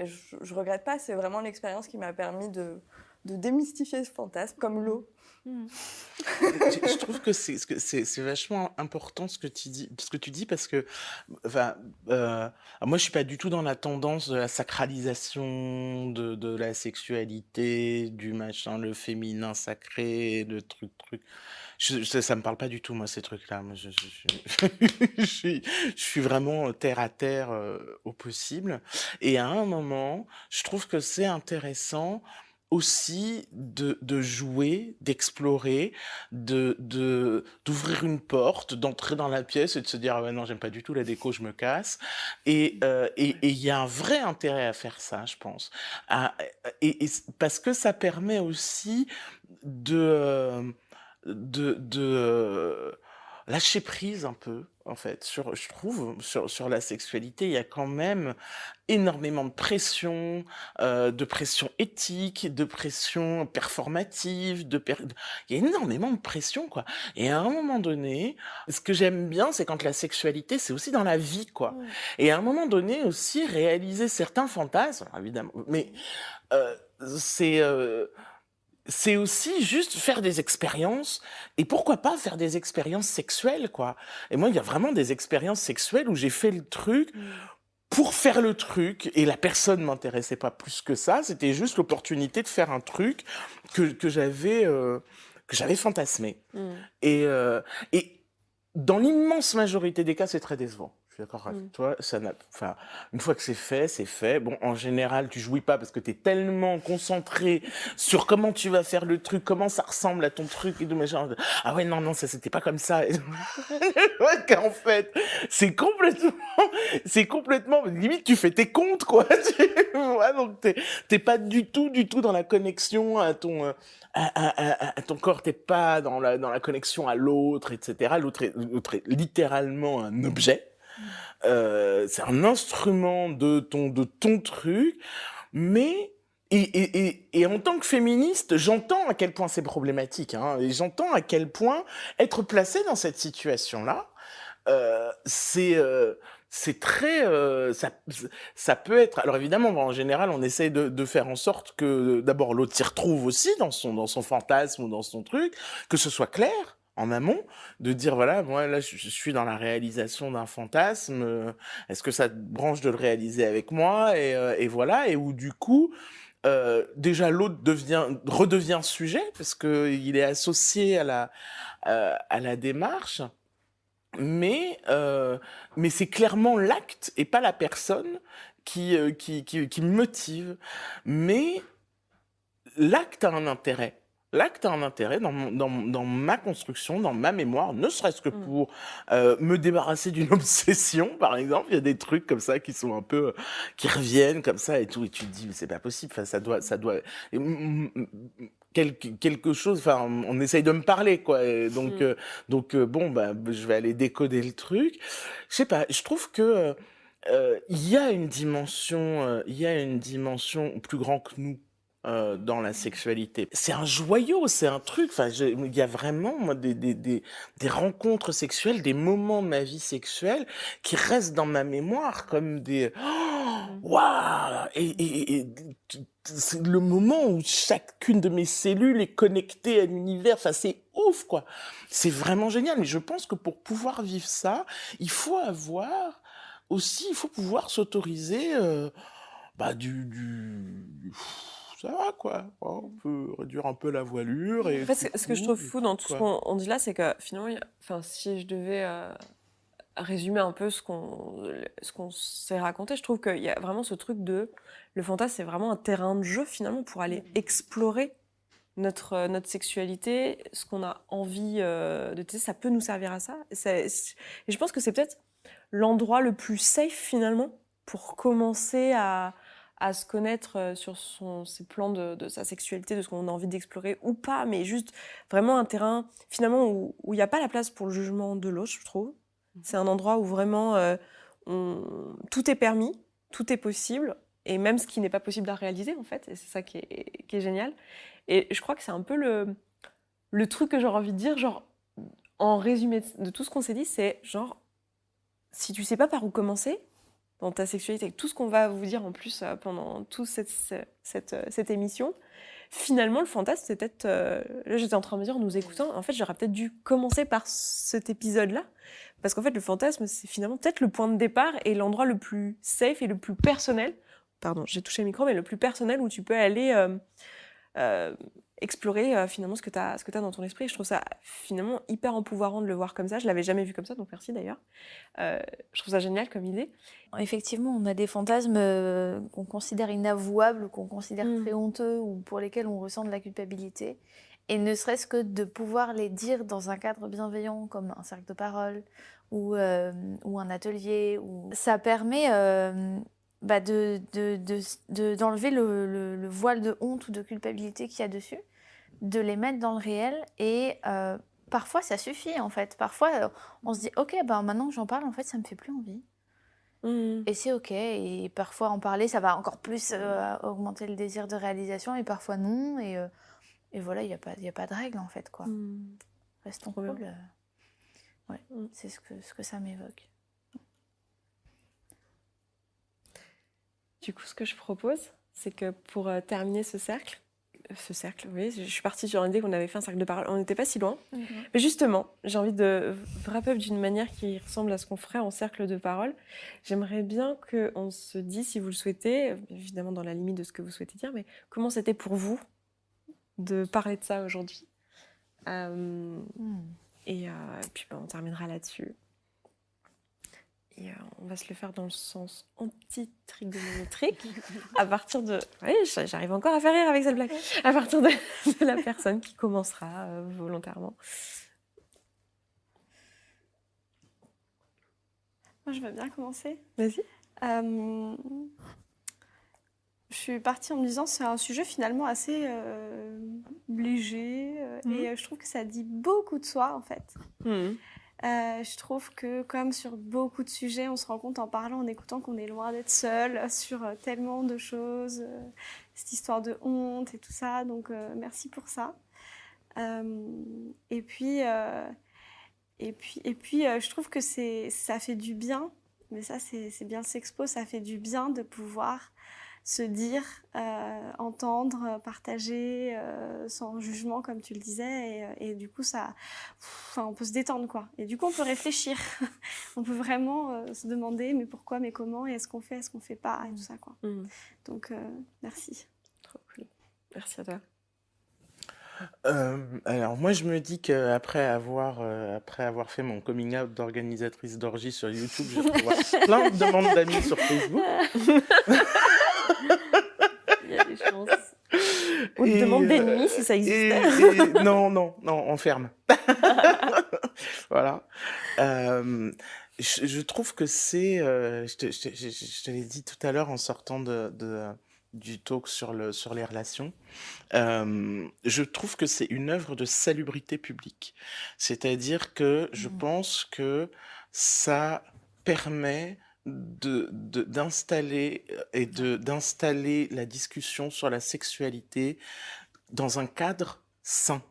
Speaker 4: je regrette pas, c'est vraiment l'expérience qui m'a permis de démystifier ce fantasme, comme l'eau.
Speaker 2: Je trouve que c'est vachement important ce que tu dis parce que moi je suis pas du tout dans la tendance de la sacralisation de la sexualité, du machin, le féminin sacré, le truc. Ça me parle pas du tout, moi, ces trucs-là. Moi, je suis vraiment terre à terre au possible. Et à un moment, je trouve que c'est intéressant aussi de jouer, d'explorer, d'ouvrir une porte, d'entrer dans la pièce et de se dire ah ouais, non, j'aime pas du tout la déco, je me casse. Et il y a un vrai intérêt à faire ça, je pense. Parce que ça permet aussi de lâcher prise un peu en fait. Je trouve, sur la sexualité, il y a quand même énormément de pression éthique, de pression performative, il y a énormément de pression, quoi. Et à un moment donné, ce que j'aime bien, c'est quand la sexualité, c'est aussi dans la vie, quoi. Et à un moment donné aussi, réaliser certains fantasmes, évidemment, mais euh, c'est... c'est aussi juste faire des expériences, et pourquoi pas faire des expériences sexuelles, quoi. Et moi, il y a vraiment des expériences sexuelles où j'ai fait le truc pour faire le truc, et la personne m'intéressait pas plus que ça, c'était juste l'opportunité de faire un truc que j'avais fantasmé. Et dans l'immense majorité des cas, c'est très décevant. Je suis d'accord avec toi. Enfin, une fois que c'est fait. Bon, en général, tu jouis pas parce que tu es tellement concentré sur comment tu vas faire le truc, comment ça ressemble à ton truc et tout machin. Ah ouais, non, ça c'était pas comme ça. Ouais, qu'en fait, c'est complètement, limite, tu fais tes comptes, quoi. Ouais, donc t'es pas du tout dans la connexion à ton corps, t'es pas dans la connexion à l'autre, etc. L'autre est littéralement un objet. C'est un instrument de ton truc, mais et en tant que féministe, j'entends à quel point c'est problématique, hein, et j'entends à quel point être placé dans cette situation-là, c'est très, ça peut être. Alors évidemment, en général, on essaye de faire en sorte que d'abord l'autre s'y retrouve aussi dans son fantasme ou dans son truc, que ce soit clair en amont, de dire voilà, moi là je suis dans la réalisation d'un fantasme, est-ce que ça te branche de le réaliser avec moi, et voilà, et où du coup déjà l'autre redevient sujet parce que il est associé à la démarche, mais c'est clairement l'acte et pas la personne qui me motive. Mais l'acte a un intérêt. L'acte a un intérêt dans ma construction, dans ma mémoire, ne serait-ce que pour me débarrasser d'une obsession, par exemple. Il y a des trucs comme ça qui sont un peu, qui reviennent comme ça et tout, et tu te dis, mais c'est pas possible, enfin, ça doit, et quelque chose, enfin, on essaye de me parler, quoi. Et donc, bon, bah, je vais aller décoder le truc. Je sais pas, je trouve que il y a une dimension plus grande que nous dans la sexualité. C'est un joyau, c'est un truc. Enfin, il y a vraiment moi, des rencontres sexuelles, des moments de ma vie sexuelle qui restent dans ma mémoire comme des waouh, et c'est le moment où chacune de mes cellules est connectée à l'univers. Enfin, c'est ouf, quoi. C'est vraiment génial. Mais je pense que pour pouvoir vivre ça, il faut pouvoir s'autoriser bah, ça va, quoi. On peut réduire un peu la voilure. Et
Speaker 7: En fait, ce que je trouve fou dans tout ce qu'on dit là, c'est que finalement, enfin, si je devais résumer un peu ce qu'on s'est raconté, je trouve qu'il y a vraiment ce truc de... Le fantasme, c'est vraiment un terrain de jeu, finalement, pour aller explorer notre sexualité, ce qu'on a envie de tester. Ça peut nous servir à ça. Et je pense que c'est peut-être l'endroit le plus safe, finalement, pour commencer à se connaître sur ses plans de sa sexualité, de ce qu'on a envie d'explorer ou pas, mais juste vraiment un terrain, finalement, où il n'y a pas la place pour le jugement de l'autre, je trouve. C'est un endroit où vraiment tout est permis, tout est possible, et même ce qui n'est pas possible à réaliser, en fait, et c'est ça qui est génial. Et je crois que c'est un peu le truc que j'aurais envie de dire, genre, en résumé de tout ce qu'on s'est dit, c'est genre, si tu sais pas par où commencer dans ta sexualité, avec tout ce qu'on va vous dire en plus pendant toute cette émission, finalement, le fantasme, c'est peut-être... là, j'étais en train de me dire, en nous écoutant, en fait, j'aurais peut-être dû commencer par cet épisode-là, parce qu'en fait, le fantasme, c'est finalement peut-être le point de départ et l'endroit le plus safe et le plus personnel, pardon, j'ai touché le micro, mais le plus personnel où tu peux aller explorer finalement ce que tu as dans ton esprit. Je trouve ça finalement hyper empouvoirant de le voir comme ça. Je l'avais jamais vu comme ça, donc merci d'ailleurs. Je trouve ça génial comme idée.
Speaker 5: Effectivement, on a des fantasmes qu'on considère inavouables, qu'on considère très honteux ou pour lesquels on ressent de la culpabilité. Et ne serait-ce que de pouvoir les dire dans un cadre bienveillant, comme un cercle de parole ou un atelier. Ça permet d'enlever le voile de honte ou de culpabilité qu'il y a dessus, de les mettre dans le réel et parfois, ça suffit, en fait. Parfois, on se dit, OK, ben, maintenant que j'en parle, en fait, ça me fait plus envie. Et c'est OK. Et parfois, en parler, ça va encore plus augmenter le désir de réalisation, et parfois non. Et voilà, il y a pas de règle, en fait, quoi. Restons
Speaker 7: Trop bien.
Speaker 5: cool. Ouais, c'est ce que ça m'évoque.
Speaker 7: Du coup, ce que je propose, c'est que pour terminer ce cercle, oui, je suis partie sur l'idée qu'on avait fait un cercle de parole, on n'était pas si loin. Mais justement, j'ai envie de wrap up d'une manière qui ressemble à ce qu'on ferait en cercle de parole. J'aimerais bien qu'on se dise, si vous le souhaitez, évidemment dans la limite de ce que vous souhaitez dire, mais comment c'était pour vous de parler de ça aujourd'hui. Et puis on terminera là-dessus. Et on va se le faire dans le sens anti-trigonométrique à partir de... Oui, j'arrive encore à faire rire avec cette blague. À partir de la personne qui commencera volontairement.
Speaker 6: Moi, je veux bien commencer.
Speaker 7: Vas-y.
Speaker 6: Je suis partie en me disant c'est un sujet finalement assez léger et je trouve que ça dit beaucoup de soi en fait. Je trouve que comme sur beaucoup de sujets, on se rend compte en parlant, en écoutant qu'on est loin d'être seul sur tellement de choses, cette histoire de honte et tout ça, donc merci pour ça. Et puis, je trouve que ça fait du bien, mais ça c'est bien le Sexpo, ça fait du bien de pouvoir se dire, entendre, partager sans jugement comme tu le disais et du coup on peut se détendre quoi et du coup on peut réfléchir on peut vraiment se demander mais pourquoi, mais comment, et est-ce qu'on fait pas et tout ça quoi. Donc merci.
Speaker 7: Trop cool. Merci à toi.
Speaker 2: Alors moi je me dis qu'après avoir fait mon coming out d'organisatrice d'orgie sur YouTube, je vais recevoir plein de demandes d'amis sur Facebook.
Speaker 7: Il y a des chances. Ou de demande d'ennemis si ça existait.
Speaker 2: Non, on ferme. Voilà. Je trouve que c'est... je te l'ai dit tout à l'heure en sortant du talk sur les relations. Je trouve que c'est une œuvre de salubrité publique. C'est-à-dire que je pense que ça permet d'installer la discussion sur la sexualité dans un cadre sain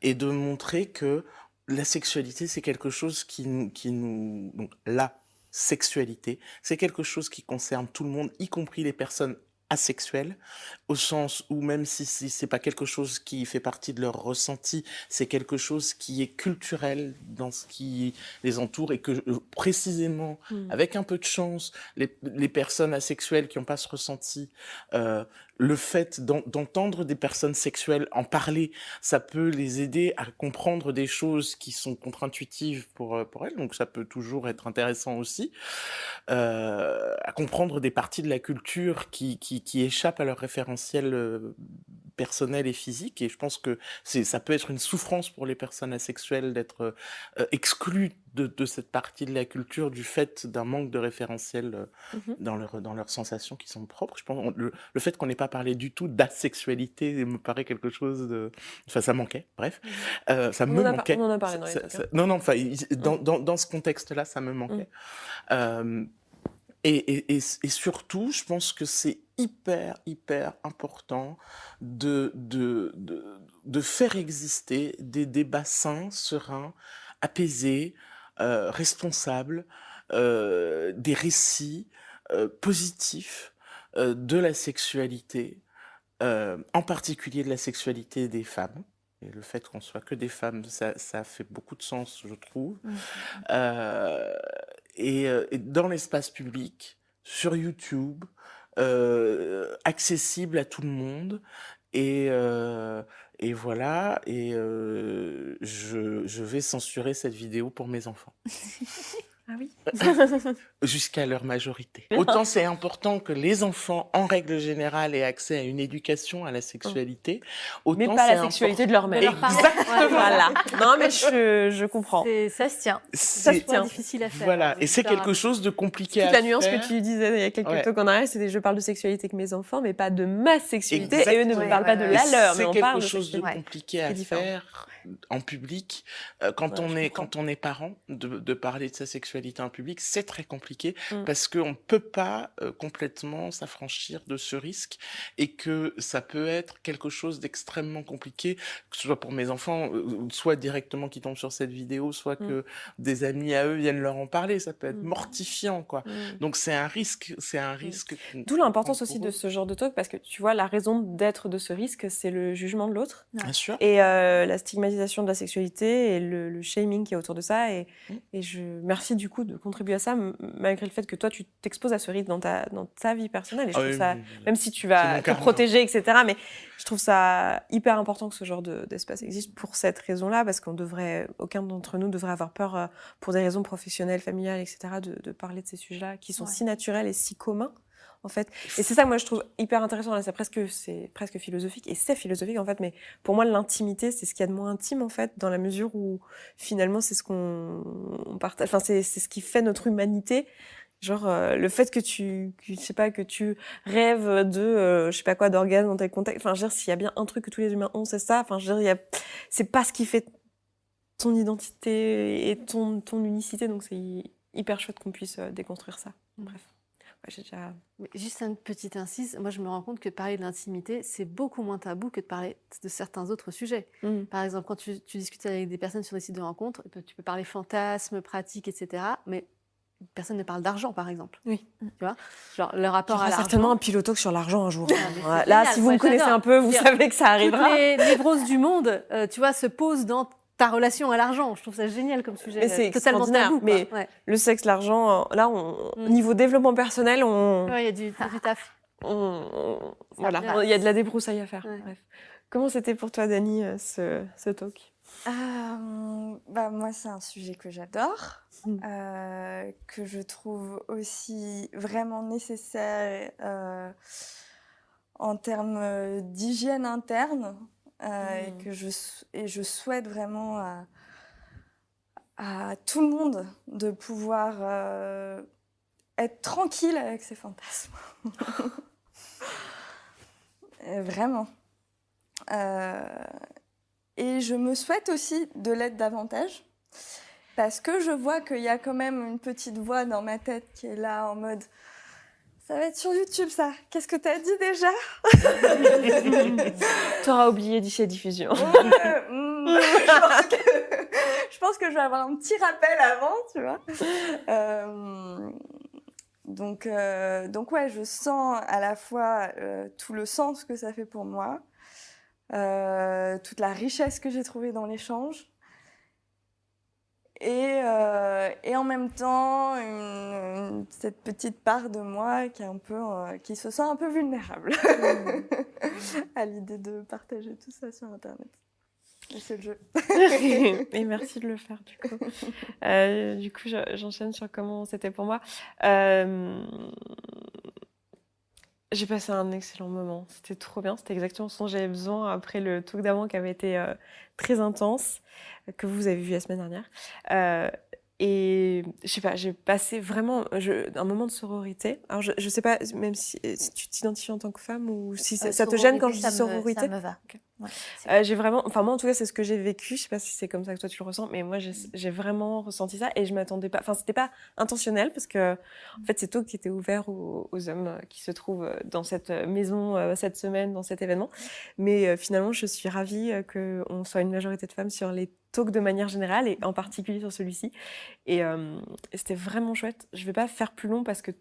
Speaker 2: et de montrer que la sexualité, c'est quelque chose donc la sexualité, c'est quelque chose qui concerne tout le monde, y compris les personnes asexuelles, au sens où même si c'est pas quelque chose qui fait partie de leur ressenti, c'est quelque chose qui est culturel dans ce qui les entoure et que précisément, avec un peu de chance, les personnes asexuelles qui n'ont pas ce ressenti, le fait d'entendre des personnes sexuelles en parler, ça peut les aider à comprendre des choses qui sont contre-intuitives pour elles, donc ça peut toujours être intéressant aussi, à comprendre des parties de la culture qui échappent à leur référentiel personnel et physique, et je pense que ça peut être une souffrance pour les personnes asexuelles d'être exclues de cette partie de la culture du fait d'un manque de référentiel dans leurs sensations qui sont propres. Je pense le fait qu'on n'ait pas parlé du tout d'asexualité me paraît quelque chose de... Enfin, ça manquait, bref. Ça me manquait.
Speaker 7: On en a parlé dans les trucs.
Speaker 2: Non, enfin, dans ce contexte-là, ça me manquait. Et surtout, je pense que c'est hyper important de faire exister des débats sains, sereins, apaisés, responsables, des récits positifs de la sexualité, en particulier de la sexualité des femmes. Et le fait qu'on soit que des femmes, ça fait beaucoup de sens, je trouve. Et dans l'espace public, sur YouTube, accessible à tout le monde. Et voilà, et je vais censurer cette vidéo pour mes enfants.
Speaker 7: Ah oui.
Speaker 2: Jusqu'à leur majorité. Autant c'est important que les enfants, en règle générale, aient accès à une éducation à la sexualité, autant
Speaker 7: Mais pas
Speaker 2: c'est
Speaker 7: la sexualité de leur mère.
Speaker 3: De leurs parents.
Speaker 2: Exactement.
Speaker 7: Voilà. Non, mais je comprends.
Speaker 5: Ça se tient.
Speaker 3: Ça,
Speaker 2: C'est
Speaker 3: c'est pas difficile à faire.
Speaker 2: voilà, et c'est
Speaker 3: Super
Speaker 2: quelque chose de compliqué
Speaker 7: Toute
Speaker 2: à
Speaker 7: la nuance
Speaker 2: faire.
Speaker 7: que tu disais il y a quelques
Speaker 2: Ouais.
Speaker 7: talks en arrière, c'était je parle de sexualité avec mes enfants, mais pas de ma sexualité. Et eux ne me
Speaker 2: Exactement.
Speaker 7: parlent pas de
Speaker 5: Ouais,
Speaker 7: la
Speaker 5: ouais.
Speaker 7: leur, mais
Speaker 2: C'est
Speaker 7: on
Speaker 2: quelque
Speaker 7: parle de
Speaker 2: chose de
Speaker 7: sexualité.
Speaker 2: compliqué
Speaker 7: C'est
Speaker 2: à
Speaker 7: différent.
Speaker 2: faire en public. Quand,
Speaker 7: Ouais,
Speaker 2: on
Speaker 7: je
Speaker 2: est,
Speaker 7: comprends.
Speaker 2: quand on est parent, de parler de sa sexualité en public, c'est très compliqué
Speaker 7: Mm.
Speaker 2: parce qu'on ne peut pas complètement s'affranchir de ce risque et que ça peut être quelque chose d'extrêmement compliqué, que ce soit pour mes enfants, soit directement qui tombent sur cette vidéo, soit que des amis à eux viennent leur en parler. Ça peut être
Speaker 7: Mm.
Speaker 2: mortifiant, quoi.
Speaker 7: Mm.
Speaker 2: Donc c'est un risque qu'on
Speaker 7: D'où l'importance
Speaker 2: prend
Speaker 7: aussi
Speaker 2: pour
Speaker 7: de
Speaker 2: eux.
Speaker 7: ce genre de talk, parce que tu vois, la raison d'être de ce risque, c'est le jugement de l'autre.
Speaker 2: Bien sûr.
Speaker 7: Et la stigmatisation de la sexualité et le shaming qui est autour de ça. Et je merci du coup de contribuer à ça, malgré le fait que toi, tu t'exposes à ce risque dans ta vie personnelle. Et je
Speaker 2: Ah
Speaker 7: trouve
Speaker 2: oui,
Speaker 7: ça,
Speaker 2: oui, oui.
Speaker 7: même si tu
Speaker 2: C'est
Speaker 7: vas
Speaker 2: mon
Speaker 7: te
Speaker 2: karma.
Speaker 7: protéger, etc., mais je trouve ça hyper important que ce genre d'espace existe pour cette raison-là, parce aucun d'entre nous devrait avoir peur, pour des raisons professionnelles, familiales, etc., de parler de ces sujets-là qui sont si naturels et si communs. En fait. Et c'est ça que moi je trouve hyper intéressant. Là, c'est presque philosophique. Et c'est philosophique en fait, mais pour moi l'intimité, c'est ce qu'il y a de moins intime en fait, dans la mesure où finalement c'est ce qu'on partage. Enfin, c'est ce qui fait notre humanité. Genre le fait que je sais pas, que tu rêves de je sais pas quoi d'orgasme dans tel contexte. Enfin, je veux dire, s'il y a bien un truc que tous les humains ont, c'est ça. Enfin, je veux dire, c'est pas ce qui fait ton identité et ton unicité. Donc c'est hyper chouette qu'on puisse déconstruire ça. Bref. J'ai déjà...
Speaker 3: Mais juste une petite incise, moi je me rends compte que parler de l'intimité, c'est beaucoup moins tabou que de parler de certains autres sujets. Par exemple, quand tu discutes avec des personnes sur des sites de rencontres, tu peux parler fantasmes, pratiques, etc. Mais personne ne parle d'argent, par exemple.
Speaker 7: Oui.
Speaker 3: Tu vois, genre le rapport à l'argent.
Speaker 7: certainement un pilotoque sur l'argent un jour.
Speaker 3: Ah, mais c'est
Speaker 7: Là,
Speaker 3: génial.
Speaker 7: si vous
Speaker 3: Moi,
Speaker 7: me connaissez
Speaker 3: j'adore.
Speaker 7: un peu, vous
Speaker 3: C'est-à-dire,
Speaker 7: savez que ça arrivera.
Speaker 3: Toutes les névroses du monde, tu vois, se posent dans ta relation à l'argent. Je trouve ça génial comme sujet.
Speaker 7: Mais c'est
Speaker 3: totalement
Speaker 7: extraordinaire.
Speaker 3: tabou.
Speaker 7: Mais
Speaker 3: Ouais.
Speaker 7: le sexe, l'argent, là, niveau développement personnel,
Speaker 3: Ouais, il y a du taf.
Speaker 7: voilà,
Speaker 3: bien.
Speaker 7: il y a de la débroussaille à faire.
Speaker 3: Ouais.
Speaker 7: Bref. Comment c'était pour toi, Dani, ce talk?
Speaker 4: Moi, c'est un sujet que j'adore, que je trouve aussi vraiment nécessaire en termes d'hygiène interne, et je souhaite vraiment à tout le monde de pouvoir être tranquille avec ses fantasmes. Vraiment. Et je me souhaite aussi de l'être davantage, parce que je vois qu'il y a quand même une petite voix dans ma tête qui est là en mode « Ça va être sur YouTube, ça. Qu'est-ce que t'as dit déjà ?»
Speaker 7: T'auras oublié d'ici la diffusion.
Speaker 4: Je pense que je vais avoir un petit rappel avant, tu vois. Donc ouais, je sens à la fois tout le sens que ça fait pour moi, toute la richesse que j'ai trouvée dans l'échange, et en même temps cette petite part de moi qui se sent un peu vulnérable à l'idée de partager tout ça sur Internet. Et c'est le jeu.
Speaker 7: Et merci de le faire, du coup. Du coup, j'enchaîne sur comment c'était pour moi. J'ai passé un excellent moment. C'était trop bien. C'était exactement ce dont j'avais besoin après le talk d'avant qui avait été très intense, que vous avez vu la semaine dernière. Et je sais pas, j'ai passé vraiment un moment de sororité. Alors, je sais pas, même si tu t'identifies en tant que femme ou si ça te gêne quand je dis sororité.
Speaker 5: Ça me va.
Speaker 7: Okay.
Speaker 5: Ouais,
Speaker 7: j'ai vraiment, enfin moi en tout cas c'est ce que j'ai vécu. Je sais pas si c'est comme ça que toi tu le ressens, mais moi j'ai vraiment ressenti ça et je m'attendais pas. Enfin c'était pas intentionnel parce que en fait c'est talk qui était ouvert aux hommes qui se trouvent dans cette maison cette semaine dans cet événement. Mais finalement je suis ravie qu'on soit une majorité de femmes sur les talks de manière générale et en particulier sur celui-ci. Et c'était vraiment chouette. Je vais pas faire plus long parce que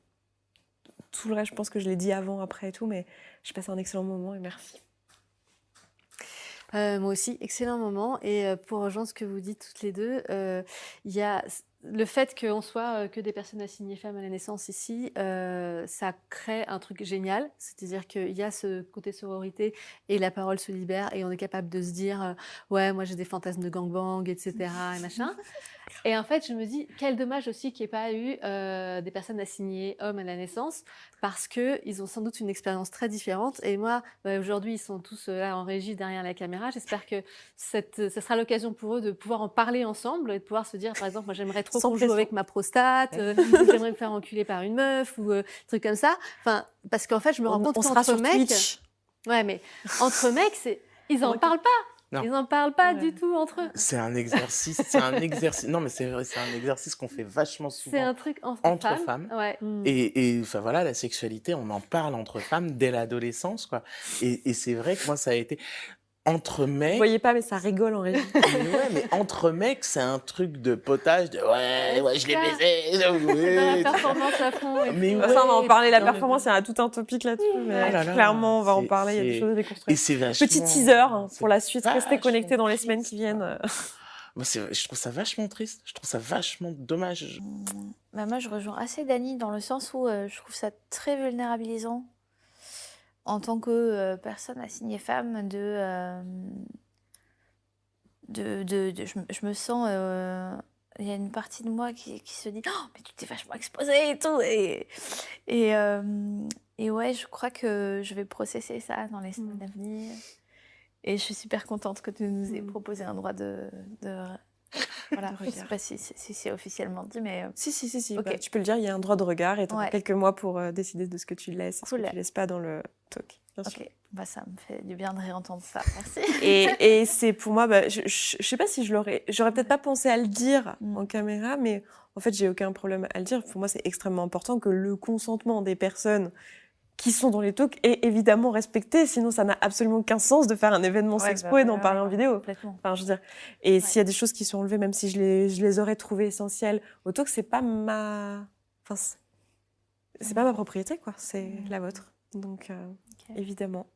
Speaker 7: tout le reste je pense que je l'ai dit avant, après et tout, mais j'ai passé un excellent moment et merci.
Speaker 3: Moi aussi, excellent moment. Et pour rejoindre ce que vous dites toutes les deux, il y a le fait qu'on soit que des personnes assignées femmes à la naissance ici, ça crée un truc génial. C'est-à-dire qu'il y a ce côté sororité et la parole se libère et on est capable de se dire ouais, moi j'ai des fantasmes de gangbang, etc. et machin. Et en fait, je me dis, quel dommage aussi qu'il n'y ait pas eu des personnes assignées hommes à la naissance, parce qu'ils ont sans doute une expérience très différente. Et moi, aujourd'hui, ils sont tous là en régie derrière la caméra. J'espère que ça sera l'occasion pour eux de pouvoir en parler ensemble et de pouvoir se dire, par exemple, moi, j'aimerais trop qu'on joue avec ma prostate, ou j'aimerais me faire enculer par une meuf, ou trucs comme ça. Enfin, parce qu'en fait, je me rends compte qu'entre mecs... Ouais, mais entre mecs, ils n'en parlent pas.
Speaker 2: Non.
Speaker 3: Ils n'en parlent pas du tout entre eux.
Speaker 2: C'est un exercice, Non, mais c'est vrai, c'est un exercice qu'on fait vachement souvent.
Speaker 3: C'est un truc
Speaker 2: entre femmes.
Speaker 3: Ouais.
Speaker 2: Et enfin voilà, la sexualité, on en parle entre femmes dès l'adolescence, quoi. Et c'est vrai que moi, ça a été entre mecs.
Speaker 7: Vous voyez pas, mais ça rigole en réalité.
Speaker 2: Mais entre mecs, c'est un truc de potage, de ouais, je l'ai baisé.
Speaker 3: Dans la performance à fond.
Speaker 2: Mais
Speaker 7: Ça, on va en parler. La performance, il y a tout un topic là-dessus. Mais
Speaker 2: là,
Speaker 7: clairement, on va en parler. Il y a des choses à
Speaker 2: Et
Speaker 7: déconstruire.
Speaker 2: c'est vachement.
Speaker 7: Petit teaser pour la suite. Restez
Speaker 2: vachement
Speaker 7: connectés dans les semaines qui viennent.
Speaker 2: Moi, je trouve ça vachement triste. Je trouve ça vachement dommage.
Speaker 5: Bah moi, je rejoins assez Dani dans le sens où je trouve ça très vulnérabilisant en tant que personne assignée femme je me sens... Il y a une partie de moi qui se dit « Oh, mais tu t'es vachement exposée et tout !» Et ouais, je crois que je vais processer ça dans les semaines à venir. Et je suis super contente que tu nous aies proposé un droit de voilà, je ne sais pas si c'est officiellement dit, mais...
Speaker 7: Si.
Speaker 5: Ok.
Speaker 7: Bah, tu peux le dire, il y a un droit de regard et tu as
Speaker 5: Ouais.
Speaker 7: quelques mois pour décider de ce que tu laisses et ce
Speaker 5: Cool.
Speaker 7: que tu laisses pas dans le talk. Bien sûr.
Speaker 5: Ok, bah, ça me fait du bien de réentendre ça. Merci.
Speaker 7: Et c'est pour moi, bah, je sais pas si j'aurais peut-être pas pensé à le dire en caméra, mais en fait, j'ai aucun problème à le dire. Pour moi, c'est extrêmement important que le consentement des personnes qui sont dans les talks est évidemment respecté, sinon ça n'a absolument aucun sens de faire un événement sexpo et d'en parler en vidéo.
Speaker 5: Complètement.
Speaker 7: Enfin, je veux dire, et s'il y a des choses qui sont enlevées, même si je les aurais trouvées essentielles au talk, c'est pas ma propriété, quoi. C'est la vôtre. Donc, évidemment.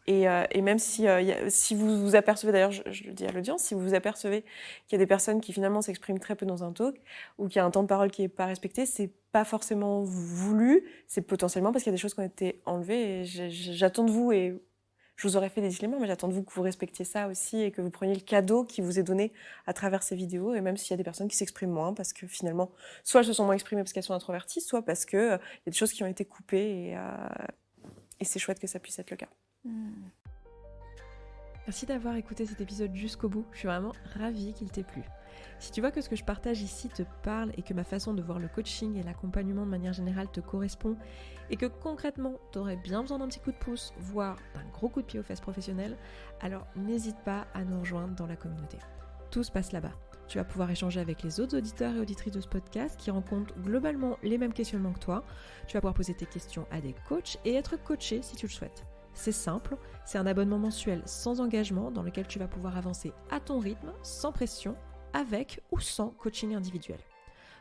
Speaker 7: Et même si vous vous apercevez, d'ailleurs, je le dis à l'audience, si vous vous apercevez qu'il y a des personnes qui finalement s'expriment très peu dans un talk ou qu'il y a un temps de parole qui n'est pas respecté, c'est pas forcément voulu, c'est potentiellement parce qu'il y a des choses qui ont été enlevées. Et j'attends de vous, et je vous aurais fait des disclaimers, mais j'attends de vous que vous respectiez ça aussi et que vous preniez le cadeau qui vous est donné à travers ces vidéos. Et même s'il y a des personnes qui s'expriment moins parce que finalement, soit elles se sont moins exprimées parce qu'elles sont introverties, soit parce qu'il y a des choses qui ont été coupées et c'est chouette que ça puisse être le cas.
Speaker 1: Merci d'avoir écouté cet épisode jusqu'au bout, je suis vraiment ravie qu'il t'ait plu. Si tu vois que ce que je partage ici te parle et que ma façon de voir le coaching et l'accompagnement de manière générale te correspond et que concrètement t'aurais bien besoin d'un petit coup de pouce, voire d'un gros coup de pied aux fesses professionnelles, alors n'hésite pas à nous rejoindre dans la communauté. Tout se passe là-bas. Tu vas pouvoir échanger avec les autres auditeurs et auditrices de ce podcast qui rencontrent globalement les mêmes questionnements que toi. Tu vas pouvoir poser tes questions à des coachs et être coaché si tu le souhaites. C'est simple, c'est un abonnement mensuel sans engagement dans lequel tu vas pouvoir avancer à ton rythme, sans pression, avec ou sans coaching individuel.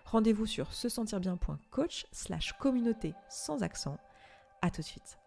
Speaker 1: Rendez-vous sur sesentirbien.coach/communauté sans accent. À tout de suite.